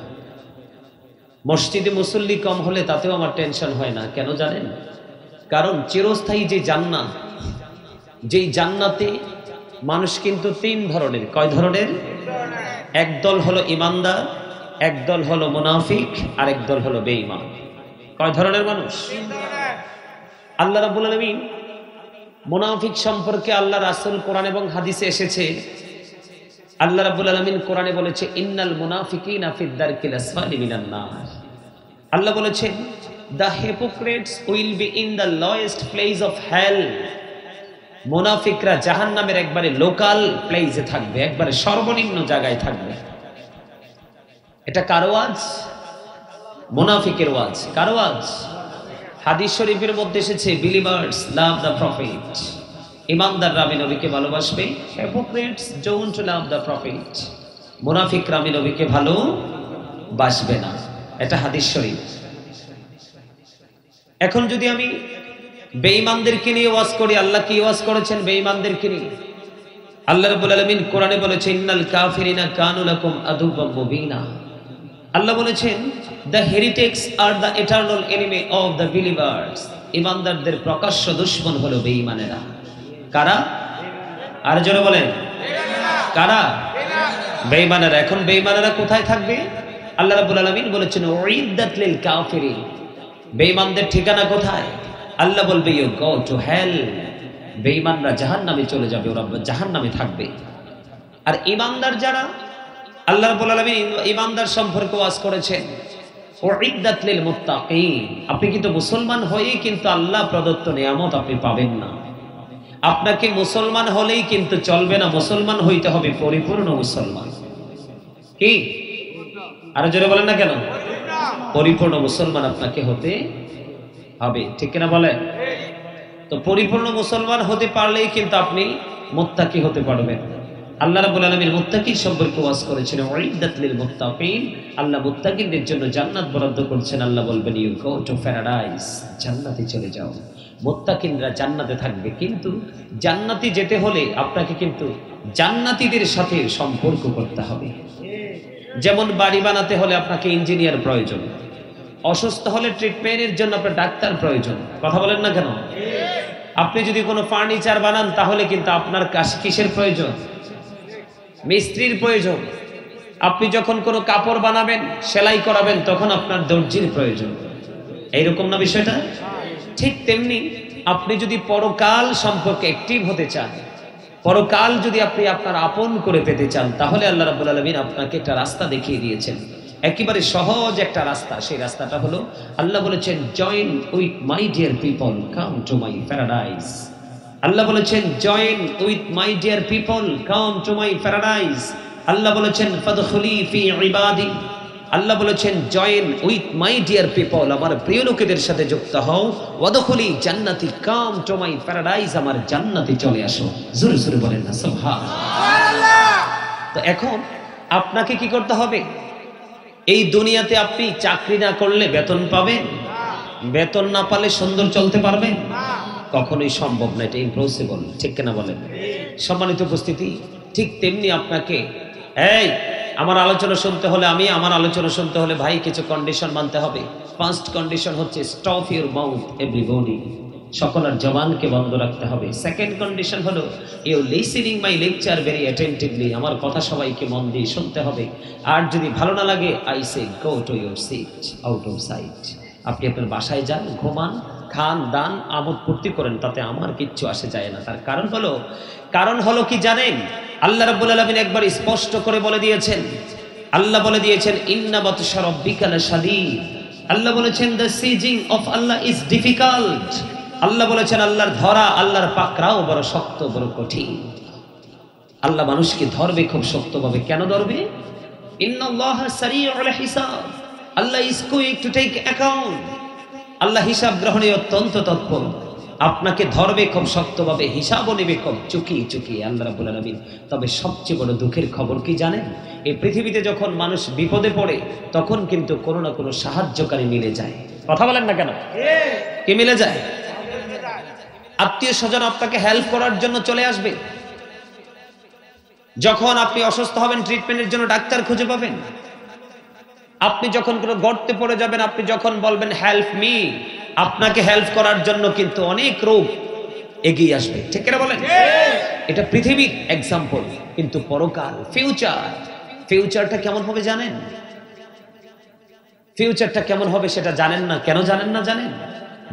মসজিদে মুসল্লি কম হলে তাতেও আমার টেনশন হয় না। কেন জানেন? কারণ চিরস্থায়ী যে জান্নাত, যেই জান্নাতে মানুষ কিন্তু তিন ধরনের। কয় ধরনের? একদল হলো ইমানদার, একদল হলো মুনাফিক, আর একদল হলো বেঈমান। কয় ধরনের মানুষ? আল্লাহ রাব্বুল আলামিন মুনাফিক সম্পর্কে আল্লাহ রাসূল কোরআন এবং হাদিসে এসেছে আল্লাহ রাব্বুল আলামিন কোরআনে বলেছে ইন্নাল মুনাফিকিনা ফিদ দারকিল আসফালি মিনান নার। আল্লাহ বলেছেন the hypocrites will be in the lowest place of hell। মুনাফিকরা জাহান্নামের একবারে লোকাল প্লেসে থাকবে, একবারে সর্বনিম্ন জায়গায় থাকবে। এটা কার ওয়াজ? মুনাফিকের ওয়াজ। কার ওয়াজ? হাদিস শরীফের মধ্যে এসেছে বিলিভার্স লাভ দ্য প্রফেট, ইমানদাররা আমি নবীকে ভালোবাসবে, hypocrites don't love the prophet, মুনাফিকরা আমি নবীকে ভালোবাসবে না। এটা হাদিস শরীফ। এখন যদি আমি বেঈমানদেরকে নিয়ে ওয়াজ করি, আল্লাহ কি ওয়াজ করেছেন বেঈমানদেরকে নিয়ে? আল্লাহ রাব্বুল আলামিন কোরআনে বলেছেন ইন্নাল কাফিরিনা কানু লাকুম আদুওয়াম মুবিনা। আল্লাহ বলেছেন the heretics are the eternal enemy of the believers। ইমানদারদের প্রকাশ্য দুশমন হলো বেঈমানেরা। কারা? আর জোরে বলেন কারা? বেঈমানেরা। এখন বেঈমানেরা কোথায় থাকবে? আল্লাহ রাব্বুল আলামিন বলেছেন উইদ্দাত লিল কাফিরিন। বেঈমানদের ঠিকানা কোথায়? আল্লাহ বলবে ইউ গো টু হেল। বেঈমানরা জাহান্নামে চলে যাবে, ওরা জাহান্নামে থাকবে। আর ইমানদার যারা, আল্লাহ রাব্বুল আলামিন ইমানদার সম্পর্কে ওয়াজ করেছেন উইদ্দাত লিল মুত্তাকিন। আপনি কিন্তু মুসলমান হয়েই কিন্তু আল্লাহ প্রদত্ত নিয়ামত আপনি পাবেন না। আপনাকে মুসলমান হলেই কিন্তু চলবে না, মুসলমান হইতে হবে পরিপূর্ণ মুসলমান। কি? আরো জোরে বলেন না কেন? পরিপূর্ণ মুসলমান আপনাকে হতে হবে, ঠিক কিনা বলেন? তো পরিপূর্ণ মুসলমান হতে পারলেই কিন্তু আপনি মুত্তাকি হতে পারবেন। আল্লাহ রাব্বুল আলামিন মুত্তাকির সম্পর্কে ওয়াজ করেছেন উইদ্দাত লিল মুত্তাকিন। আল্লাহ মুত্তাকিনদের জন্য জান্নাত বরাদ্দ করছেন। আল্লাহ বলবেন ইউ গো টু প্যারাডাইস, জান্নাতে চলে যাও। মুত্তাকিনরা জান্নাতে থাকবে, কিন্তু জান্নাতে যেতে হলে আপনাকে কিন্তু জান্নাতীদের সাথে সম্পর্ক করতে হবে। যেমন বাড়ি বানাতে হলে আপনাকে ইঞ্জিনিয়ার প্রয়োজন, অসুস্থ হলে ট্রিটমেন্টের জন্য আপনার ডাক্তার প্রয়োজন। কথা বলেন না কেন? আপনি যদি কোনো ফার্নিচার বানান তাহলে কিন্তু আপনার কিসের প্রয়োজন? মিস্ত্রির প্রয়োজন। আপনি যখন কোনো কাপড় বানাবেন, সেলাই করাবেন, তখন আপনার দর্জির প্রয়োজন। এইরকম না বিষয়টা? ঠিক তেমনি আপনি যদি পরকাল সম্পর্কে অ্যাক্টিভ হতে চান, পরকাল যদি আপনি আপনার আপন করে পেতে চান, তাহলে আল্লাহ রাব্বুল আলামিন আপনাকে একটা রাস্তা দেখিয়ে দিয়েছেন, একেবারে সহজ একটা রাস্তা। সেই রাস্তাটা হলো আল্লাহ বলেছেন join with my dear people come to my paradise. Allah বলেছেন join with my dear people come to my paradise. Allah বলেছেন ফাদখুলি ফি ইবাদি। আল্লাহ বলেছেন join with my dear people, আমার প্রিয় লোকেদের সাথে যুক্ত হও। ওয়াদখুলি জান্নাতি, কাম টু মাই প্যারাডাইস, আমার জান্নাতে চলে আসো। জোরে জোরে বলেন না সুবহানাল্লাহ। তো এখন আপনাকে কি করতে হবে? এই দুনিয়াতে আপনি চাকরি না করলে বেতন পাবেন? বেতন না পালে সুন্দর চলতে পারবেন? কখনোই সম্ভব না, এটা ইম্পসিবল, ঠিক কিনা বলেন? সম্মানিত উপস্থিতি, ঠিক তেমনি আপনাকে আমার আলোচনা শুনতে হলে, আমার আলোচনা শুনতে হলে ভাই কিছু কন্ডিশন মানতে হবে। ফার্স্ট কন্ডিশন হচ্ছে স্টপ ইউর মাউথ এভরিবডি, সকলের জবানকে বন্ধ রাখতে হবে। সেকেন্ড কন্ডিশন হলো you listening my lecture very attentively, আমার কথা সবাইকে মন দিয়ে শুনতে হবে। আর যদি ভালো না লাগে, I say go to your seat out of sight. আপনি আপনার বাসায় যান, ঘুমান, খান, দান, আমোদ ফুর্তি করেন, তাতে আমার কিচ্ছু আসে যায় না। তার কারণ হলো কি জানেন? আল্লাহ রাব্বুল আলামিন একবার স্পষ্ট করে বলে দিয়েছেন। আল্লাহ বলে দিয়েছেন ইন্না বাতশা রাব্বিকা লাশাদীদ। আল্লাহ বলেছেন the seizing of Allah is difficult. Allah বলেছেন আল্লাহর ধরা, আল্লাহর পাকড়াও বড় শক্ত, বড় কঠিন। আল্লাহ মানুষকে ধরবে খুব শক্তভাবে। কেন ধরবে? ইন্নাল্লাহা সারিউল হিসাব, আল্লাহ is quick to take account. আল্লাহ হিসাব গ্রহণে অত্যন্ত তৎপর। আপনাকে ধরবে খুব শক্তভাবে, হিসাবও নেবে খুব চুকিয়ে চুকিয়ে আল্লাহ রাব্বুল আলামিন। তবে সবচেয়ে বড় দুঃখের খবর কি জানেন? এই পৃথিবীতে যখন মানুষ বিপদে পড়ে, তখন কিন্তু কোনো না কোনো সাহায্যকারী মিলে যায়। কথা বলেন না কেন? কে মিলে যায়? আত্মীয় স্বজন আপনাকে হেল্প করার জন্য চলে আসবে। যখন আপনি অসুস্থ হবেন, ট্রিটমেন্টের জন্য ডাক্তার খুঁজে পাবেন। আপনি যখন কোনো গর্তে পড়ে যাবেন, আপনি যখন বলবেন হেল্প মি, আপনাকে হেল্প করার জন্য কিন্তু অনেক রোগ এগিয়ে আসবে, ঠিক কিনা বলেন? এটা পৃথিবীর এক্সাম্পল। কিন্তু পরকাল, ফিউচারটা কেমন হবে জানেন? ফিউচারটা কেমন হবে সেটা জানেন না। কেন জানেন না জানেন?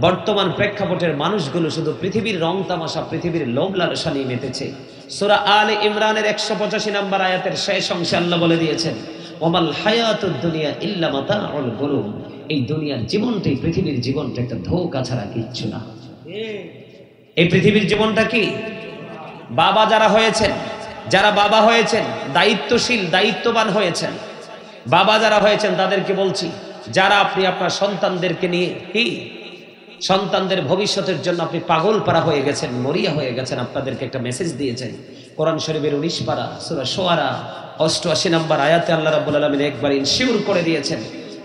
বর্তমান প্রেক্ষাপটের মানুষগুলো শুধু পৃথিবীর রং তামাশা, পৃথিবীর লোভ লালসা নিয়ে মেতেছে। সূরা আলে ইমরানের 185 নম্বর আয়াতের শেষ অংশে আল্লাহ বলে দিয়েছেন, ওয়ামাল হায়াতুদ দুনিয়া ইল্লা মাতাউল গুরুর। এই দুনিয়ার জীবনটাই, পৃথিবীর জীবনটা একটা ধোঁকা ছাড়া কিচ্ছু না। এই পৃথিবীর জীবনটা কি? বাবা যারা হয়েছেন, যারা বাবা হয়েছেন, দায়িত্বশীল দায়িত্ববান হয়েছেন, বাবা যারা হয়েছেন তাদেরকে বলছি, যারা আপনি আপনার সন্তানদেরকে নিয়ে কি সন্তানদের ভবিষ্যতের জন্য আপনি পাগল পারা হয়ে গেছেন, মরিয়া হয়ে গেছেন, আপনাদেরকে একটা মেসেজ দিয়েছেন। কোরআন শরীফের 19 পারা সূরা শুআরা 88 নম্বর আয়াতে আল্লাহ রাব্বুল আলামিন একবার ইনশিওর করে দিয়েছেন।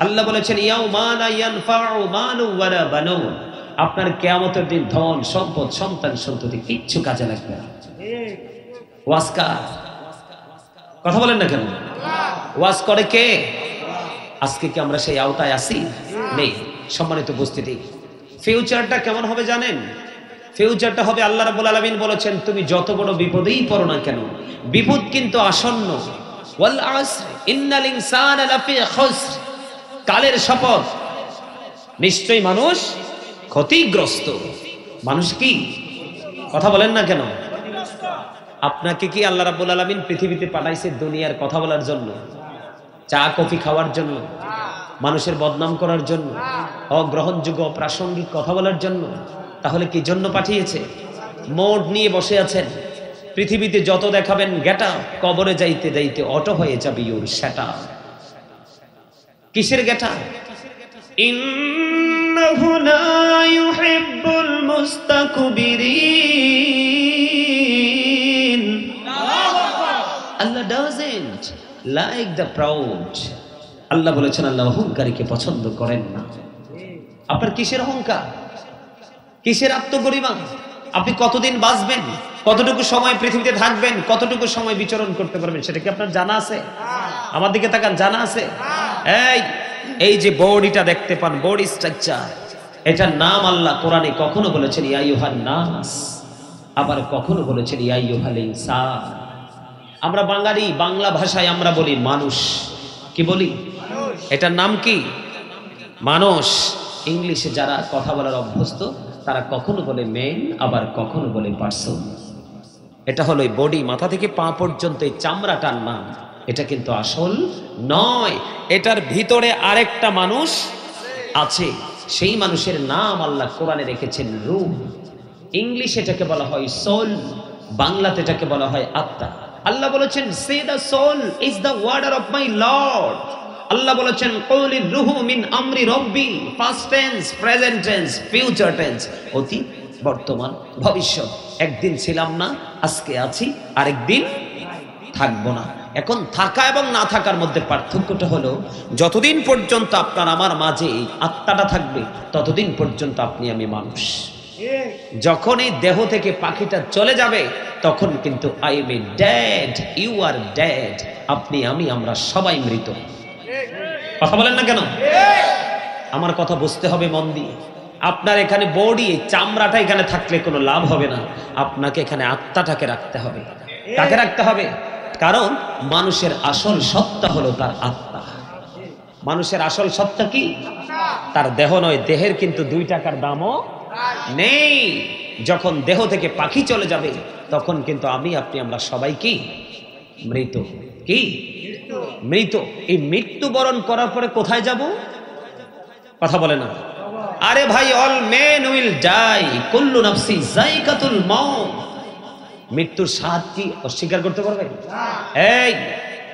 আল্লাহ বলেছেন, ইয়াউমা লা ইয়ানফাউ মালু ওয়ালা বানুন। আপনার কিয়ামতের দিন ধন সম্পদ সন্তান সন্ততি কিচ্ছু কাজে লাগবে না। ওয়াজকা কথা বলেন না কেন? ওয়াজ করে কে? আজকে কি আমরা সেই আওতায় আছি? নেই। সম্মানিত উপস্থিতি, ফিউচারটা কেমন হবে জানেন? ফিউচারটা হবে, আল্লাহ রাব্বুল আলামিন বলেছেন, তুমি যত বড় বিপদেই পড়ো না কেন, বিপদ কিন্তু আসন্ন। ওয়াল আসর ইন্নাল ইনসানা লাফি খুসর। কালের শপথ, নিশ্চয়ই মানুষ ক্ষতিগ্রস্ত। মানুষ কি? কথা বলেন না কেন? আপনাকে কি আল্লাহ রাব্বুল আলামিন পৃথিবীতে পাঠাইছে দুনিয়ার কথা বলার জন্য, চা কফি খাওয়ার জন্য, মানুষের বদনাম করার জন্য, অগ্রহণযোগ্য প্রাসঙ্গিক কথা বলার জন্য? তাহলে কি জন্য পাঠিয়েছে? মোড নিয়ে বসে আছেন, পৃথিবীতে যত দেখাবেন গেটা, কবরে যাইতে যাইতে অটো হয়ে যাবে ইউর সেটা। কিসের গেটা? ইন্নাহু লা ইউহিব্বুল মুস্তাকবিরিন। আল্লাহ doesn't like the proud. আল্লাহ বলেছেন, আল্লাহ অহংকারীকে পছন্দ করেন না। আপনার কিসের অহংকার? কিসের আত্মগরিমা? আপনি কতদিন বাঁচবেন, কতটুকু সময় পৃথিবীতে থাকবেন, কতটুকু সময় বিচরণ করতে পারবেন, সেটা কি আপনার জানা আছে? আমার দিকে তাকান, জানা আছে? এই যে বডিটা দেখতে পান, বডি স্ট্রাকচার, এটার নাম আল্লাহ কোরআনে কখনো বলেছেন ইয়া আইয়ুহান নাস, আবার কখনো বলেছেন ইয়া আইয়ুহাল ইনসান। আমরা বাঙালি, বাংলা ভাষায় আমরা বলি মানুষ। কি বলি? এটার নাম কি? মানুষ। ইংলিশে যারা কথা বলার অভ্যস্ত তারা কখনো বলে মেন, আবার কখনো বলে পারসন। এটা হলো এই বডি, মাথা থেকে পা পর্যন্ত এই চামড়াটার নাম। এটা কিন্তু আসল নয়, এটার ভিতরে আরেকটা মানুষ আছে। সেই মানুষের নাম আল্লাহ কোরআনে রেখেছেন রূহ। ইংলিশে এটাকে বলা হয় সোল, বাংলাতে এটাকে বলা হয় আত্মা। আল্লাহ বলেছেন, say the soul is the order of my Lord. আল্লাহ বলেছেন, কওলির রূহু মিন আমরি রব্বি, past tense, present tense, future tense, অতীত, বর্তমান, ভবিষ্যৎ। একদিন ছিলাম না, আজকে আছি, আরেকদিন থাকবো না। এখন থাকা এবং না থাকার মধ্যে পার্থক্যটা হলো, যতদিন পর্যন্ত আপনার আমার মাঝে এই আত্মাটা থাকবে ততদিন পর্যন্ত আপনি আমি মানুষ। যখন এই দেহ থেকে পাখিটা চলে যাবে তখন কিন্তু I am a dead, you are dead. আপনি আমি আমরা সবাই মৃত। কথা বলেন না কেন? আমার কথা বুঝতে হবে মন দিয়ে। আপনার এখানে বডি, চামড়াটা এখানে থাকলে কোনো লাভ হবে না, আপনাকে এখানে আত্মাটাকে রাখতে হবে। কাকে রাখতে হবে? কারণ মানুষের আসল সত্তা হলো তার আত্মা। মানুষের আসল সত্তা কি? তার দেহ নয়। দেহের কিন্তু 2 টাকার দামও নেই। যখন দেহ থেকে পাখি চলে যাবে তখন কিন্তু আমি আপনি আমরা সবাই কি? মৃত। কি? মৃত। এই মৃত্যুবরণ করার পরে কোথায় যাব? কথা বলে না। আরে ভাই, অল মেন উইল ডাই, কুল্লু নাফসি যায়কাতুল মাউত। মৃত্যুর স্বাদ কি অস্বীকার করতে পারবে? এই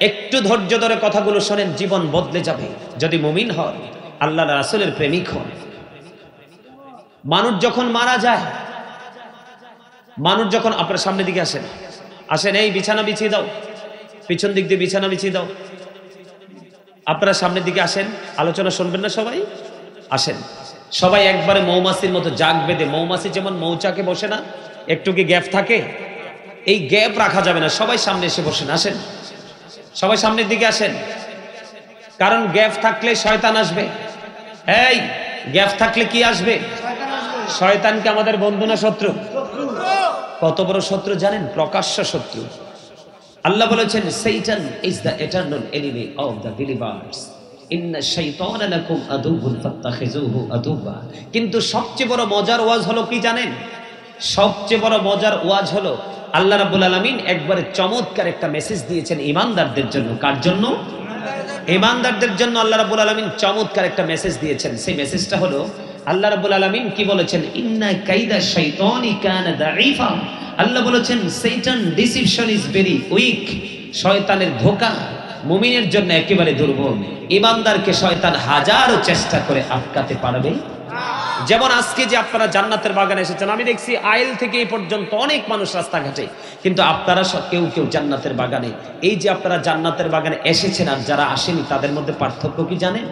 একটু ধৈর্য ধরে কথাগুলো শোনেন, জীবন বদলে যাবে যদি মুমিন হন, আল্লাহ রাসূলের প্রেমিক হন। মানুষ যখন মারা যায়, মানুষ যখন, আপনার সামনের দিকে আসেন, আসেন, এই বিছানা বিছিয়ে দাও, পিছন দিক দিয়ে বিছানা বিছিয়ে দাও। আপনারা সামনের দিকে আসেন, আলোচনা শুনবেন না সবাই? আসেন সবাই একবারে মৌমাছির মতো জাগ বেঁধে। মৌমাছি যেমন মৌচাকে বসে না, একটু কি গ্যাপ থাকে? এই গ্যাপ রাখা যাবে না, সবাই সামনে এসে বসেন। আসেন সবাই সামনের দিকে আসেন, কারণ গ্যাপ থাকলে শয়তান আসবে। এই গ্যাপ থাকলে কি আসবে? শয়তানকে আমাদের বন্ধু না শত্রু? কত বড় শত্রু জানেন? প্রকাশ্য শত্রু। আল্লাহ বলেছেন, Satan is the eternal enemy of the believers. ইন্না শাইতানা লাকুম আদুউন ফাত্তাখিযুহু আদুওয়া। কিন্তু সবচেয়ে বড় মজার ওয়াজ হলো কি জানেন? সবচেয়ে বড় মজার ওয়াজ হলো আল্লাহ রাব্বুল আলামিন একবারে চমৎকার একটা মেসেজ দিয়েছেন ঈমানদারদের জন্য। কার জন্য? ঈমানদারদের জন্য আল্লাহ রাব্বুল আলামিন চমৎকার একটা মেসেজ দিয়েছেন। সেই মেসেজটা হলো আল্লাহ রাব্বুল আলামিন কি বলেছেন? ইন্না কাইদা শাইতানি কানা দাঈফা। আল্লাহ বলেছেন শয়তান ডিসিপশন ইজ ভেরি উইক। শয়তানের ধোঁকা মুমিনের জন্য একেবারে দুর্বল। ঈমানদারকে শয়তান হাজারো চেষ্টা করে আটকাতে পারবে। যেমন আজকে যে আপনারা জান্নাতের বাগানে এসেছেন, আমি দেখছি আইল থেকে এই পর্যন্ত অনেক মানুষ রাস্তাঘাটে, কিন্তু আপনারা কেউ কেউ জান্নাতের বাগানে। এই যে আপনারা জান্নাতের বাগানে এসেছেন আর যারা আসেনি তাদের মধ্যে পার্থক্য কি জানেন?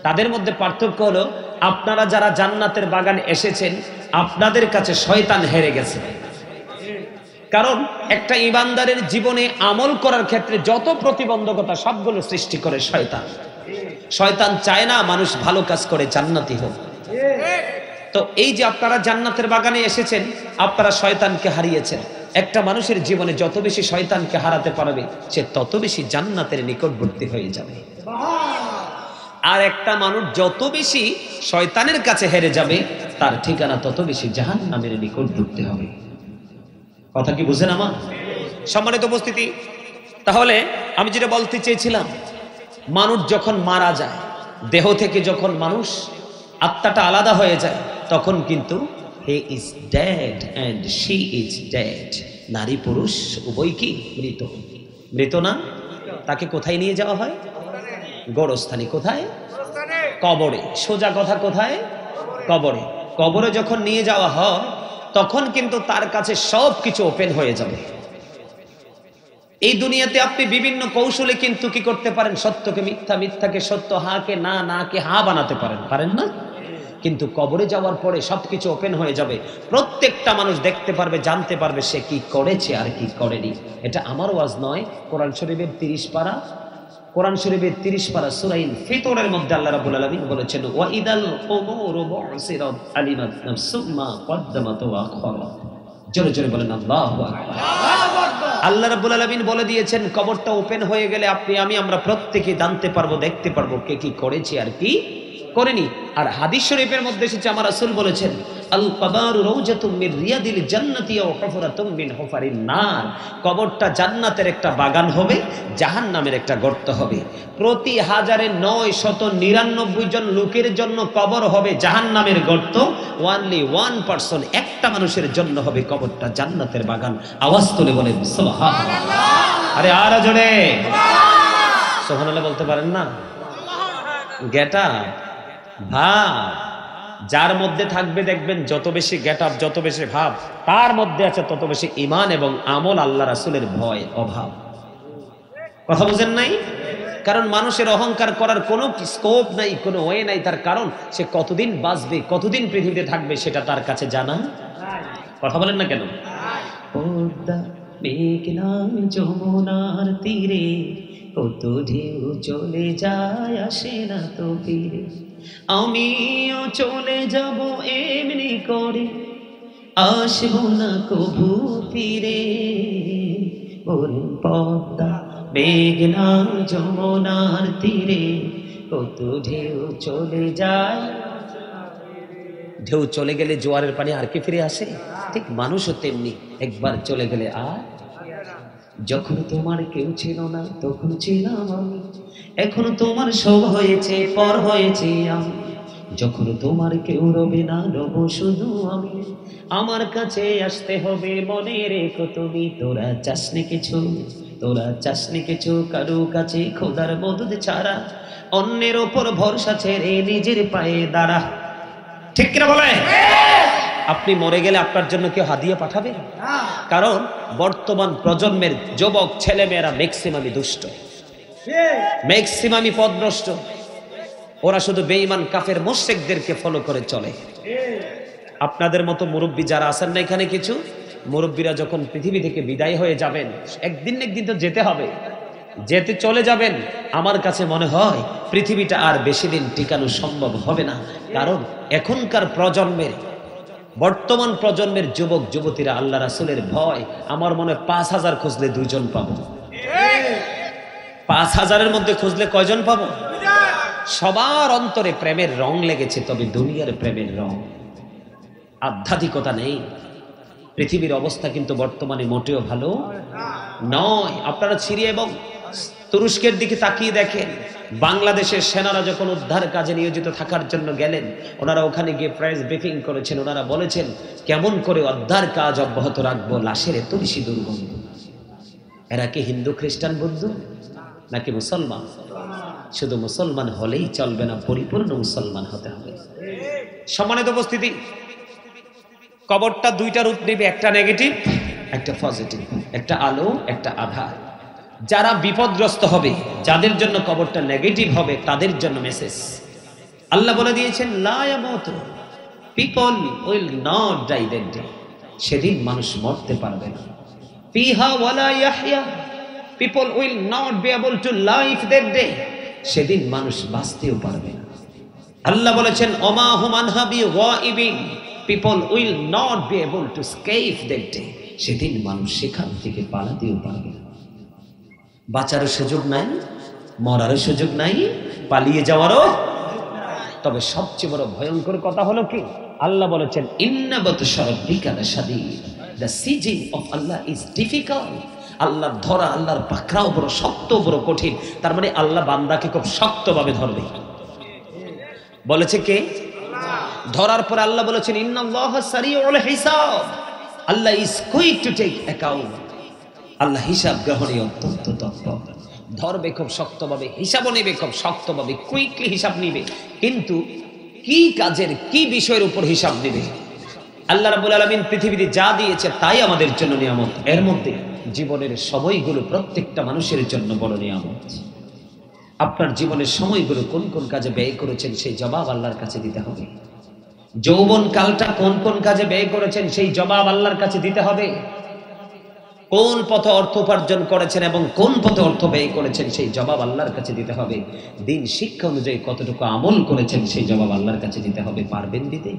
তাদের মধ্যে পার্থক্য হলো আপনারা যারা জান্নাতের বাগানে এসেছেন আপনাদের কাছে শয়তান হেরে গেছে। কারণ একটা ঈমানদারের জীবনে আমল করার ক্ষেত্রে যত প্রতিবন্ধকতা সবগুলো সৃষ্টি করে শয়তান। শয়তান চায় না মানুষ ভালো কাজ করে জান্নাতি হোক। তো এই যে আপনারা জান্নাতের বাগানে এসেছেন, আপনারা শয়তানকে হারিয়েছেন। একটা মানুষের জীবনে যত বেশি শয়তানকে হারাতে পারবে সে তত বেশি জান্নাতের নিকটবর্তী হয়ে যাবে। আর একটা মানুষ যত বেশি শয়তানের কাছে হেরে যাবে তার ঠিকানা তত বেশি জাহান্নামের নিকটবর্তী হবে। কথা কি বুঝেন আমার সম্মানিত উপস্থিতি? তাহলে আমি যেটা বলতে চেয়েছিলাম, মানুষ যখন মারা যায়, দেহ থেকে যখন মানুষ আত্মাটা আলাদা হয়ে যায়, তখন কিন্তু he is dead and she is dead. নারী পুরুষ উভয় কি মৃত। মৃত না? তাকে কোথায় নিয়ে যাওয়া হয়? গোরস্থানে। কোথায়? কবরে। সোজা কথা, কোথায়? কবরে। কবরে যখন নিয়ে যাওয়া হয় তখন কিন্তু তার কাছে সবকিছু ওপেন হয়ে যাবে। এই দুনিয়াতে আপনি বিভিন্ন কৌশলে কিন্তু কি করতে পারেন? সত্যকে মিথ্যা, মিথ্যাকে সত্য, হাকে না, নাকে হা বানাতে পারেন, পারেন না? কিন্তু কবরে যাওয়ার পরে সবকিছু ওপেন হয়ে যাবে। প্রত্যেকটা মানুষ দেখতে পারবে, জানতে পারবে সে কি করেছে আর কি করেনি। এটা আমার ওয়াজ নয়, কোরআন শরীফের 30 পারা, কোরআন শরীফের 30 পারা সূরা ফিতরের মধ্যে আল্লাহ রাব্বুল আলামিন বলেছেন ওয়া ইদাল কুবুরু বুসিরাত আলিমাত নাফসুম মা কদ্দামাত ওয়া আখারাত। জোরে জোরে বলেন আল্লাহু আকবার। আল্লাহ রাব্বুল আলামিন বলে দিয়েছেন কবরটা ওপেন হয়ে গেলে আপনি আমরা প্রত্যেকে জানতে পারবো, দেখতে পারবো কে কি করেছে আর কি করেনি। আর হাদিস শরীফের মধ্যে এসেছে আমার রাসূল বলেছেন আল কবরু রাউজাতুম মির রিয়াদিল জান্নাতি ওয়া হুফরাতুম মিন হুফারিন নার। কবরটা জান্নাতের একটা বাগান হবে, জাহান্নামের একটা গর্ত হবে। প্রতি 1999 জন লোকের জন্য কবর হবে জাহান্নামের গর্ত। ওনলি 1% একটা মানুষের জন্য হবে কবরটা জান্নাতের বাগান। আওয়াজ তুলে বলেন সুবহানাল্লাহ। আরে আর জোরে সুবহানাল্লাহ বলতে পারেন না? গেটা ভাব যার মধ্যে থাকবে দেখবেন যত বেশি গেট আপ, যত বেশি ভাব তার মধ্যে আছে তত বেশি ঈমান এবং আমল, আল্লাহ রাসূলের ভয় অভাব। কথা বুঝেন নাই? কারণ মানুষের অহংকার করার কোনো স্কোপ নাই, কোনো ওয়ে নাই। তার কারণ সে কতদিন বাঁচবে, কতদিন পৃথিবীতে থাকবে সেটা তার কাছে জানা। কথা বলেন না কেন? পদ্মা মেঘনা যমুনার তীরে কত ঢেউ চলে যায় আসে না তো ফিরে। আমিও চলে যাব এমনি করে, আসবো না কভু ফিরে। বলেন পদ্মা মেঘনা যমুনার তীরে কত ঢেউ চলে যায়। ঢেউ চলে গেলে জোয়ারের পানি আর কি ফিরে আসে? ঠিক মানুষও তেমনি, একবার চলে গেলে আর। যখন তোমার কেউ ছিল না তখন ছিলাম আমি, এখন তোমার সব হয়েছে পর হয়েছে আমি। যখন তোমার কেউ রবে না রব শুধু আমি। আমার কাছে আসতে হবে মনে রেখো তুমি। তোরা চাসনি কিছু, তোরা চাসনি কিছু কারো কাছে খোদার মদদ ছাড়া। অন্যের ওপর ভরসা ছেড়ে নিজের পায়ে দাঁড়া। ঠিক কিনা বলে? আপনি মরে গেলে আপনার জন্য কেউ হাদিয়া পাঠাবে? কারণ বর্তমান প্রজন্মের যুবক ছেলেমেয়েরা ম্যাক্সিমামই দুষ্ট, ম্যাক্সিমামই পথভ্রষ্ট। ওরা শুধু বেঈমান কাফের মুশরিকদেরকে ফলো করে চলে। আপনাদের মতো মুরব্বী যারা আছেন না এখানে, কিছু মুরব্বীরা যখন পৃথিবী থেকে বিদায় হয়ে যাবেন, একদিন একদিন তো যেতে হবে, যেতে চলে যাবেন। আমার কাছে মনে হয় পৃথিবীটা আর বেশি দিন টিকানো সম্ভব হবে না। কারণ এখনকার প্রজন্মের, বর্তমান প্রজন্মের যুবক যুবতীরা আল্লাহ রাসূলের ভয়, আমার মনে 5000 খুঁজলে 2 জন পাবো। 5000-এর মধ্যে খুঁজলে কয়জন পাবো? সবার অন্তরে প্রেমের রং লেগেছে, তবে দুনিয়ার প্রেমের রং, আধ্যাত্মিকতা নেই। পৃথিবীর অবস্থা কিন্তু বর্তমানে মোটেও ভালো নয়। আপনারা সিরিয়া এবং তুরস্কের দিকে তাকিয়ে দেখেন, বাংলাদেশের সেনারা যখন উদ্ধার কাজে নিয়োজিত থাকার জন্য গেলেন, ওনারা ওখানে গিয়ে প্রেস ব্রিফিং করেছেন। ওনারা বলেছেন কেমন করে উদ্ধার কাজ অব্যাহত রাখবো, লাশের এত বেশি দুর্গন্ধ। এরা কি হিন্দু, খ্রিস্টান, বৌদ্ধ নাকি মুসলমান? শুধু মুসলমান হলেই চলবে না, পরিপূর্ণ মুসলমান হতে হবে। সম্মানিত উপস্থিতি, কবরটা দুইটা রূপ নেবে, একটা নেগেটিভ একটা পজিটিভ, একটা আলো একটা আধার। যারা বিপদগ্রস্ত হবে, যাদের জন্য কবরটা নেগেটিভ হবে, তাদের জন্য মেসেজ আল্লাহ বলে দিয়েছেন, লা ইয়ামুতু, people will not die that day, সেদিন মানুষ মরতে পারবে না। ফিহা ওয়ালা ইয়াহইয়া, people will not be able to live that day, সেদিন মানুষ বাঁচতেও পারবে না। আল্লাহ বলেছেন, ওমা হুম আনহা বিগাইবিন, people will not be able to escape that day, সেদিন মানুষ সেখান থেকে পালাতেও পারবে না। বাঁচারও সুযোগ নাই, মরারও সুযোগ নাই, পালিয়ে যাওয়ারও। তবে সবচেয়ে বড় ভয়ঙ্কর কথা হলো কি, আল্লাহ বলেছেন, ইন্না বাতশা রাব্বিকা লাশাদীদ, the seizing of Allah is difficult. আল্লাহর ধরা, আল্লাহর পাকড়াও বড় শক্ত, বড় কঠিন। তার মানে আল্লাহ বান্দাকে খুব শক্তভাবে ধরবে। বলেছে কে? ধরার পর আল্লাহ বলেছেন, ইন্নাল্লাহা সারিউল হিসাব, আল্লাহ is quick to take account. আল্লাহ হিসাব গ্রহণে অত্যন্ত তৎপর। ধরবে খুব শক্তভাবে, হিসাবও নেবে খুব শক্তভাবে, কুইকলি হিসাব নিবে। কিন্তু কি কাজের, কি বিষয়ের উপর হিসাব দিবে? আল্লাহ রাব্বুল আলামিন পৃথিবীতে যা দিয়েছে তাই আমাদের জন্য নিয়ামত। এর মধ্যে জীবনের সময়গুলো প্রত্যেকটা মানুষের জন্য বড় নিয়ামত। আপনার জীবনের সময়গুলো কোন কোন কাজে ব্যয় করেছেন, সেই জবাব আল্লাহর কাছে দিতে হবে। যৌবন কালটা কোন কোন কাজে ব্যয় করেছেন, সেই জবাব আল্লাহর কাছে দিতে হবে। কোন পথে অর্থ উপার্জন করেছেন এবং কোন পথে অর্থ ব্যয় করেছেন, সেই জবাব আল্লাহর কাছে দিতে হবে। দিন শিক্ষা অনুযায়ী কতটুকু আমল করেছেন, সেই জবাব আল্লাহর কাছে দিতে হবে। পারবেন দিতে?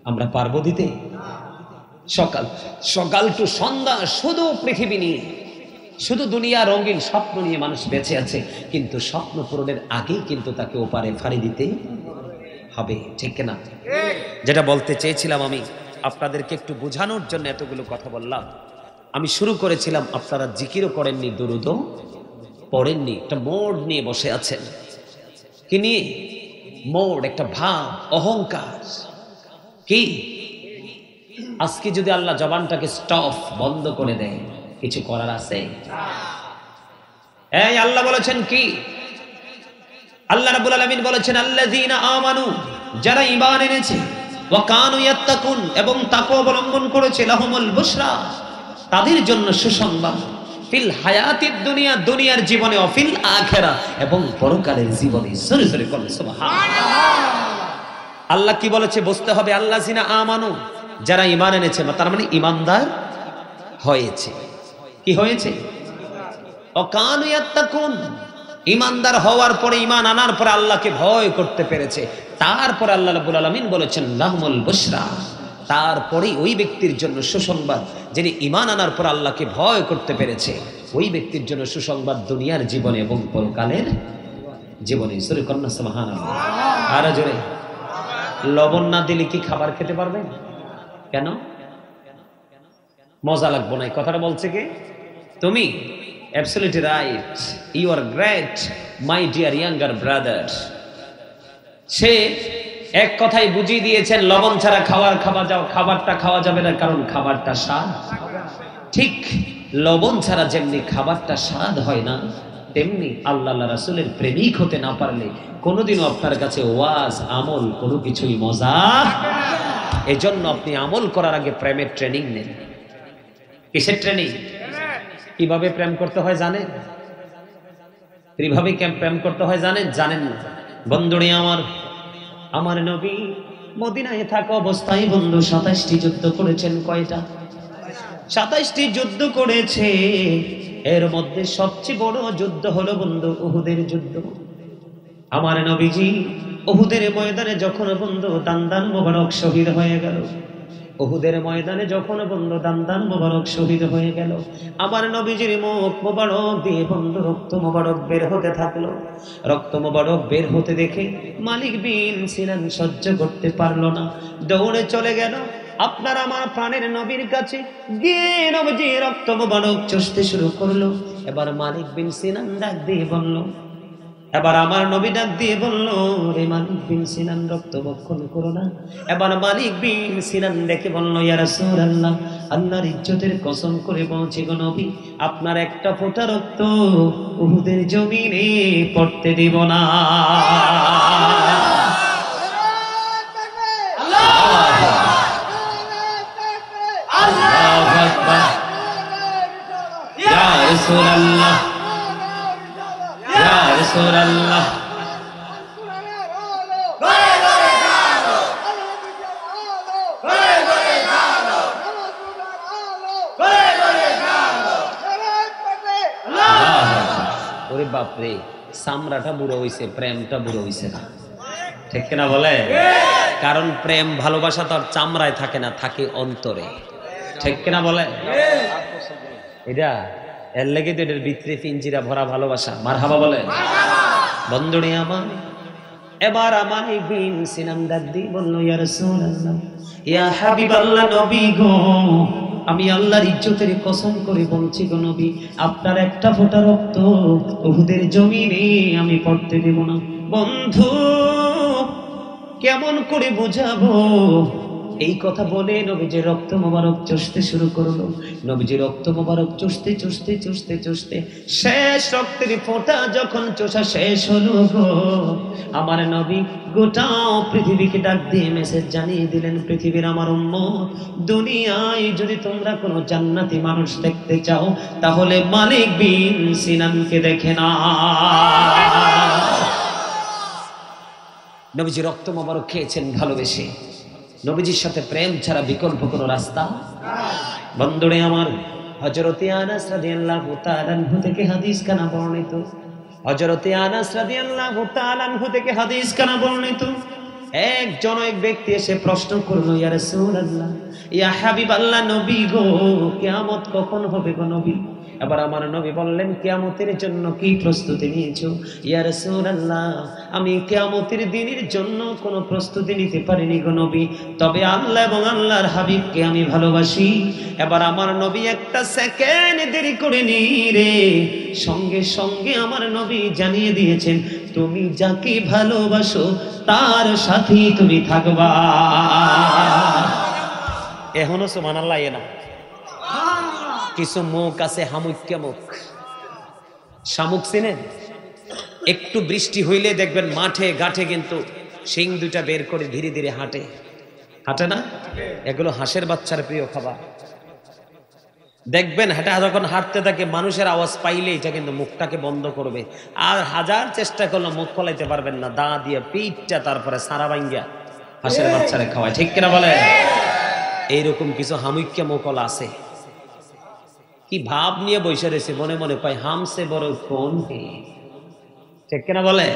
আমরা পারবো দিতে? সকাল সকাল টু সন্ধ্যা শুধু পৃথিবী নিয়ে, শুধু দুনিয়া রঙিন স্বপ্ন নিয়ে মানুষ বেঁচে আছে, কিন্তু স্বপ্ন পূরণের আগেই কিন্তু তাকে ওপারে ফাড়ি দিতে হবে, ঠিক না? যেটা বলতে চেয়েছিলাম, আমি আপনাদেরকে একটু বোঝানোর জন্য এতগুলো কথা বললাম। আমি শুরু করেছিলাম, আপনারা জিকিরও করেননি, দুরূদও পড়েননি, একটা মোড় নিয়ে বসে আছেন। কি নিয়ে? মোড়, একটা ভাব, অহংকার। কি? আজকে যদি আল্লাহ জবানটাকে স্টপ বন্ধ করে দেয়, কিছু করার আছে? এই আল্লাহ বলেছেন কি? আল্লাহ রাব্বুল আলামিন বলেছেন, আল্লাযীনা আমানু, যারা ঈমান এনেছে, ওয়া কানু ইয়াত্তাকুন, এবং তাকওয়া অবলম্বন করেছে, লাহুমুল বুশরা, তাদের জন্য সুসংবাদ, ফিল হায়াতিদ দুনিয়া, দুনিয়ার জীবনে, ও ফিল আখিরা, এবং পরকালের জীবনে। জোরে জোরে বলেন সুবহানাল্লাহ। আল্লাহ কি বলেছে বুঝতে হবে। আল্লাযীনা আমানু, যারা ঈমান এনেছে, তার মানে ঈমানদার হয়েছে। কি হয়েছে? ও কানু ইয়াত্তাকুন, ঈমানদার হওয়ার পরে, ঈমান আনার পরে আল্লাহকে ভয় করতে পেরেছে। তারপরে আল্লাহ রাব্বুল আলামিন বলেছেন, লাহুমুল বুশরা, তারপরে ওই ব্যক্তির জন্য সুসংবাদ, যিনি ঈমান আনার পর আল্লাহকে ভয় করতে পেরেছে, ওই ব্যক্তির জন্য সুসংবাদ দুনিয়ার জীবনে এবং পরকালের জীবনে। সূরা কন্যা, সুবহানাল্লাহ। আর জোরে। লবণ না দিলে কি খাবার খেতে পারবেন? কেন? মজা লাগবো না, কথাটা বলছে কে? তুমি। Absolutely right, you are great my dear younger brother. সে এক কথাই বুঝিয়ে দিয়েছেন, লবণ ছাড়া খাবারটা খাওয়া যাবে না, কারণ খাবারটা স্বাদ। ঠিক লবণ ছাড়া যেমনি খাবারটা স্বাদ হয় না, তেমনি আল্লাহ রাসূলের প্রেমিক হতে না পারলে কোনোদিনও আপনার কাছে ওয়াজ, আমল কোনো কিছুই মজা। এজন্য আপনি আমল করার আগে প্রেমের ট্রেনিং নেন। কিসের ট্রেনিং? কিভাবে প্রেম করতে হয় জানেন? কিভাবে প্রেম করতে হয় জানেন? জানেন না? বন্ধুরে আমার নবী মদিনায় থাকা অবস্থায় বন্ধু 27টি যুদ্ধ করেছেন। কয়টা? 27টি যুদ্ধ করেছে। এর মধ্যে সবচেয়ে বড় যুদ্ধ হলো বন্ধু উহুদের যুদ্ধ। আমার নবীজি উহুদের ময়দানে যখন বন্ধু দান্দান মোবারক শহীদ হয়ে গেল, উহুদের ময়দানে যখন বন্ধু দান মোবারক শহীদ হয়ে গেল, আমার নবীজির মুখ মোবারক দিয়ে বন্ধু রক্ত মোবারক বের হতে থাকলো। রক্ত মোবারক বের হতে দেখে মালিক বিন সিনান সহ্য করতে পারলো না, দৌড়ে চলে গেল আপনার আমার প্রাণের নবীর কাছে, গিয়ে নবীজি রক্ত মোবারক চুষতে শুরু করলো। এবার মালিক বিন সিনান ডাক দিয়ে বলল, এবার আমার নবী ডাক দিয়ে বলল, রে মালিক বিন সিনান রক্ত ভক্ষণ করো না। এবার মালিক বিন সিনান ডেকে বলল, ইয়া রাসূলুল্লাহ, আল্লাহর ইজ্জতের কসম করে বলছি গো নবী, আপনার একটা ফোঁটা রক্ত উহুদের জমিনে পড়তে দেব না। আল্লাহু আকবার। ইয়া রাসূলুল্লাহ, ইয়া রাসূলুল্লাহ। ওরে বাপরে, সামরাটা বুড়ো হইছে, প্রেমটা বুড়ো হইছে না, ঠিক কিনা বলে? কারণ প্রেম ভালোবাসা তো আর চামড়ায় থাকে না, থাকে অন্তরে, ঠিক কিনা বলে? এটা এর লেগে তো এটার ভিতরে পিঞ্জিরা ভরা ভালোবাসা। মারহাবা বলে বন্ধুরে আমার। এবার আমার বিন সিনান ডাক দিয়ে বলল, ইয়া রাসূলুল্লাহ, ইয়া হাবিবাল্লাহ, নবী গো, আমি আল্লাহর ইজ্জতের কসম করে বলছি গো নবী, আপনার একটা ফোঁটা রক্ত উহুদের জমিনে আমি পড়তে দেব না। বন্ধু কেমন করে বোঝাবো? এই কথা বলে নবীজি রক্ত মোবারক চুষতে শুরু করলো। নবীজি রক্ত মোবারক চুষতে চুষতে চুষতে চুষতে শেষ রক্তের ফোঁটা যখন চোষা শেষ হলো গো, আমার নবী গোটা পৃথিবীকে ডাক দিয়ে মেসেজ জানিয়ে দিলেন, পৃথিবীর আমার উম্মত, দুনিয়ায় যদি তোমরা কোনো জান্নাতি মানুষ দেখতে চাও তাহলে মালিক বিন সিনানকে দেখে না। নবীজি রক্ত মোবারক খেয়েছেন ভালোবেসে, নবীজির সাথে প্রেম ছাড়া বিকল্প কোনো রাস্তা। বন্ধুরে আমার, হযরতে আনাস রাদিয়াল্লাহু তাআলা আনহু থেকে হাদিস কানা বর্ণিত, হযরতে আনাস রাদিয়াল্লাহু তাআলা আনহু থেকে হাদিস কানা বর্ণিত। একজন এক ব্যক্তি এসে প্রশ্ন করলো, ইয়া রাসূলুল্লাহ, ইয়া হাবিবাল্লাহ, নবী গো, কিয়ামত কখন হবে গো নবী? এবার আমার নবী বললেন, কিয়ামতের জন্য কি প্রস্তুতি নিয়েছো? ইয়া রাসূলুল্লাহ, আমি কিয়ামতের দিনের জন্য কোনো প্রস্তুতি নিতে পারিনি গো নবী, তবে আল্লাহ এবং আল্লাহর হাবিবকে আমি ভালোবাসি। এবার আমার নবী একটা সেকেন্ড দেরি করেনি রে, সঙ্গে সঙ্গে আমার নবী জানিয়ে দিয়েছেন, তুমি যাকে ভালোবাসো তার সাথেই তুমি থাকবা। এখনো সুবহানাল্লাহ না? কিছু মুখ আছে হামুক্যা মুখ, শামুক চিনেন? একটু বৃষ্টি হইলে দেখবেন মাঠে ঘাটে কিন্তু শিং দুইটা বের করে ধীরে ধীরে হাঁটে, হাঁটে না? এগুলো হাঁসের বাচ্চার প্রিয় খাবার। দেখবেন এটা যখন হাঁটতে থাকে মানুষের আওয়াজ পাইলে এটা কিন্তু মুখটাকে বন্ধ করবে, আর হাজার চেষ্টা করলে মুখ খোলাইতে পারবেন না, দা দিয়ে পিঠটা তারপরে সারা ভাঙ্গা হাঁসের বাচ্চারে খাওয়ায়, ঠিক কিনা বলে? এইরকম কিছু হামুক্যা মুখল আছে, কি ভাব নিয়ে বসে রয়েছে, মনে মনে পাই হামসে বড় কোন হে, ঠিক কিনা বলে?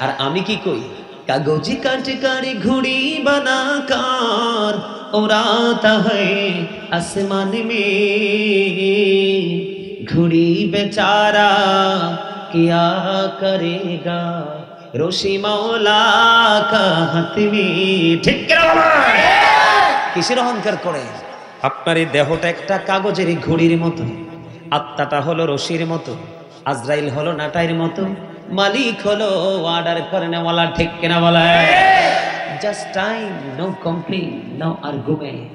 আর আমি কি কই, কাগজি কাটকারি ঘুড়ি বানাকার उड़ाता है आसमान में, घुड़ी बेचारा क्या करेगा रोशी मौला का हाथ में, ठीक কিসের অহংকার করে? আপনার এই দেহটা একটা কাগজের ঘুড়ির মতো, আত্মাটা হলো রশির মতো, আজরাইল হলো নাটাইর মতো, মালিক হলো অর্ডার করে নেওয়ালা, ঠিক কিনা বলে? Just time, no complain, no argument.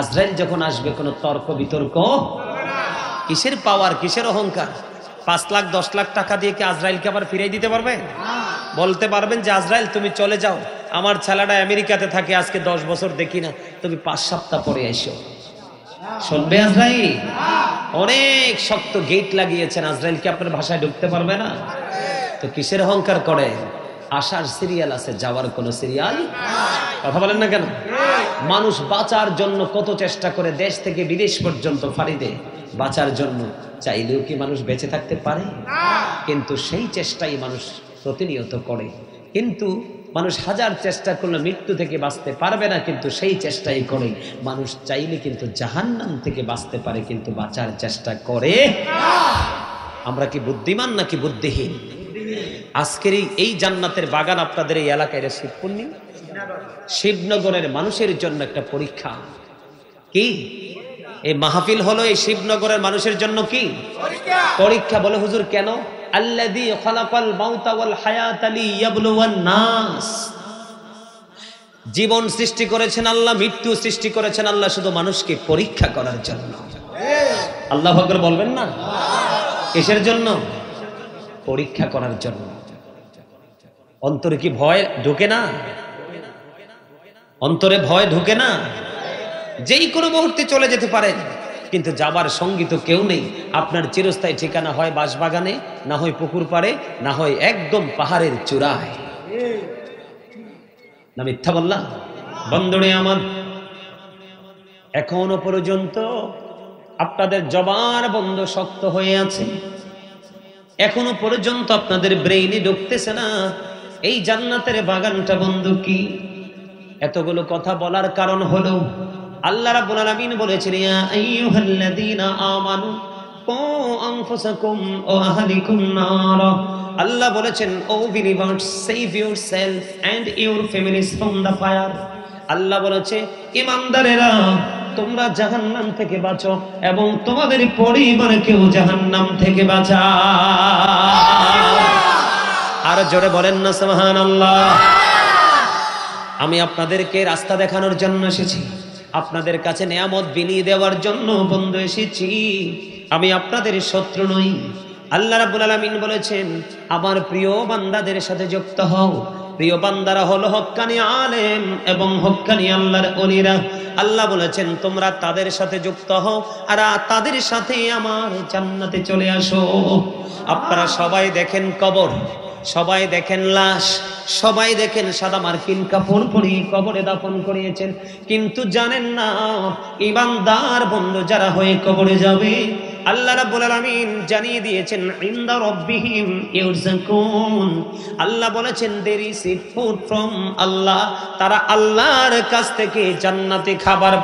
আজরাইল যখন আসবে কোনো তর্ক বিতর্ক, কিসের পাওয়ার, কিসের অহংকার? 5 লাখ 10 লাখ টাকা দিয়ে কি আজরাইলকে আবার ফিরিয়ে দিতে পারবে? বলতে পারবেন যে আজরাইল তুমি চলে যাও, আমার ছেলেটা আমেরিকাতে থাকে, আজকে 10 বছর দেখি না, তুমি 5 সপ্তাহ পরে এসো, শুনবে আজরাইল? অনেক শক্ত গেট লাগিয়েছেন, আজরাইল কি আপনার ভাষায় ঢুকতে পারবে না? তো কিসের অহংকার করে? আসার সিরিয়াল আছে, যাওয়ার কোনো সিরিয়াল। কথা বলেন না কেন? মানুষ বাঁচার জন্য কত চেষ্টা করে, দেশ থেকে বিদেশ পর্যন্ত ফাড়ি দেয় বাঁচার জন্য, চাইলেও কি মানুষ বেঁচে থাকতে পারে? কিন্তু সেই চেষ্টাই মানুষ প্রতিনিয়ত করে। কিন্তু মানুষ হাজার চেষ্টা করলে মৃত্যু থেকে বাঁচতে পারবে না, কিন্তু সেই চেষ্টাই করে। মানুষ চাইলে কিন্তু জাহান্নাম থেকে বাঁচতে পারে, কিন্তু বাঁচার চেষ্টা করে। আমরা কি বুদ্ধিমান নাকি বুদ্ধিহীন? আজকের এই জান্নাতের বাগান আপনাদের এই এলাকায় শিবপুরনি, শিবনগরের মানুষের জন্য একটা পরীক্ষা। কি এই মাহফিল হলো এই শিবনগরের মানুষের জন্য কি পরীক্ষা? বলে হুজুর কেন? আল্লাযী খালাকাল মাউতা ওয়াল হায়াতা লিয়াবলুওয়ান নাস। জীবন সৃষ্টি করেছেন আল্লাহ, মৃত্যু সৃষ্টি করেছেন আল্লাহ শুধু মানুষকে পরীক্ষা করার জন্য। আল্লাহু আকবার বলবেন না? কিসের জন্য? পরীক্ষা করার জন্য। অন্তরে কি ভয় ঢোকে না? অন্তরে ভয় ঢোকে না? যেই কোনো মুহূর্তে চলে যেতে পারেন, কিন্তু যাবার সঙ্গী তো কেউ নেই। আপনার চিরস্থায়ী ঠিকানা হয় বাঁশবাগানে, না হয় পুকুর পাড়ে, না হয় একদম পাহাড়ের চূড়ায়। না মিথ্যা বললাম? বন্ধুরে আমার, এখনো পর্যন্ত আপনাদের জবান বন্ধ শক্ত হয়ে আছে, এখনো পর্যন্ত আপনাদের ব্রেইনে ঢুকতেছে না এই জান্নাতের বাগানটা বন্ধু কি। এতগুলো কথা বলার কারণ হলো আল্লাহ রাব্বুল আলামিন বলেছেন, ইয়া আইয়ুহাল্লাযীনা আমানু কু আনফুসাকুম ওয়া আহলিকুম নার। আল্লাহ বলেছেন, O believers, save yourself and your families from the fire. আল্লাহ বলেছে, ঈমানদারেরা তোমরা জাহান্নাম থেকে বাঁচো এবং তোমাদের পরিবারকেও জাহান্নাম থেকে বাঁচাও। আর জোরে বলেন না সুবহানাল্লাহ। আমি আপনাদেরকে রাস্তা দেখানোর জন্য এসেছি, আপনাদের কাছে নিয়ামত বিলিয়ে দেওয়ার জন্য বন্ধু এসেছি। আমি আপনাদের শত্রু নই। আল্লাহ রাব্বুল আলামিন বলেছেন, আমার প্রিয় বান্দাদের সাথে যুক্ত হও। প্রিয় বান্দারা হলো হক্কানি আলেম এবং হক্কানি আল্লাহর ওলিরা। আল্লাহ বলেছেন, তোমরা তাদের সাথে যুক্ত হও আর তাদের সাথে আমার জান্নাতে চলে আসো। আপনারা সবাই দেখেন কবর, সবাই দেখেন লাশ, সবাই দেখেন সাদা মার্কিন কাপড় পরিয়ে কবরে দাফন করিয়েছেন, কিন্তু জানেন না ঈমানদার বন্ধু যারা হয়ে কবরে যাবে, আল্লাহ রাব্বুল আলামিন জানিয়ে দিয়েছেন, ইনদা রাব্বিহিম ইউরযাকুন। আল্লাহ বলেছেন, দে রিসিভ ফুড ফ্রম আল্লাহ। তারা আল্লাহর কাছ থেকে জান্নাতে খাবার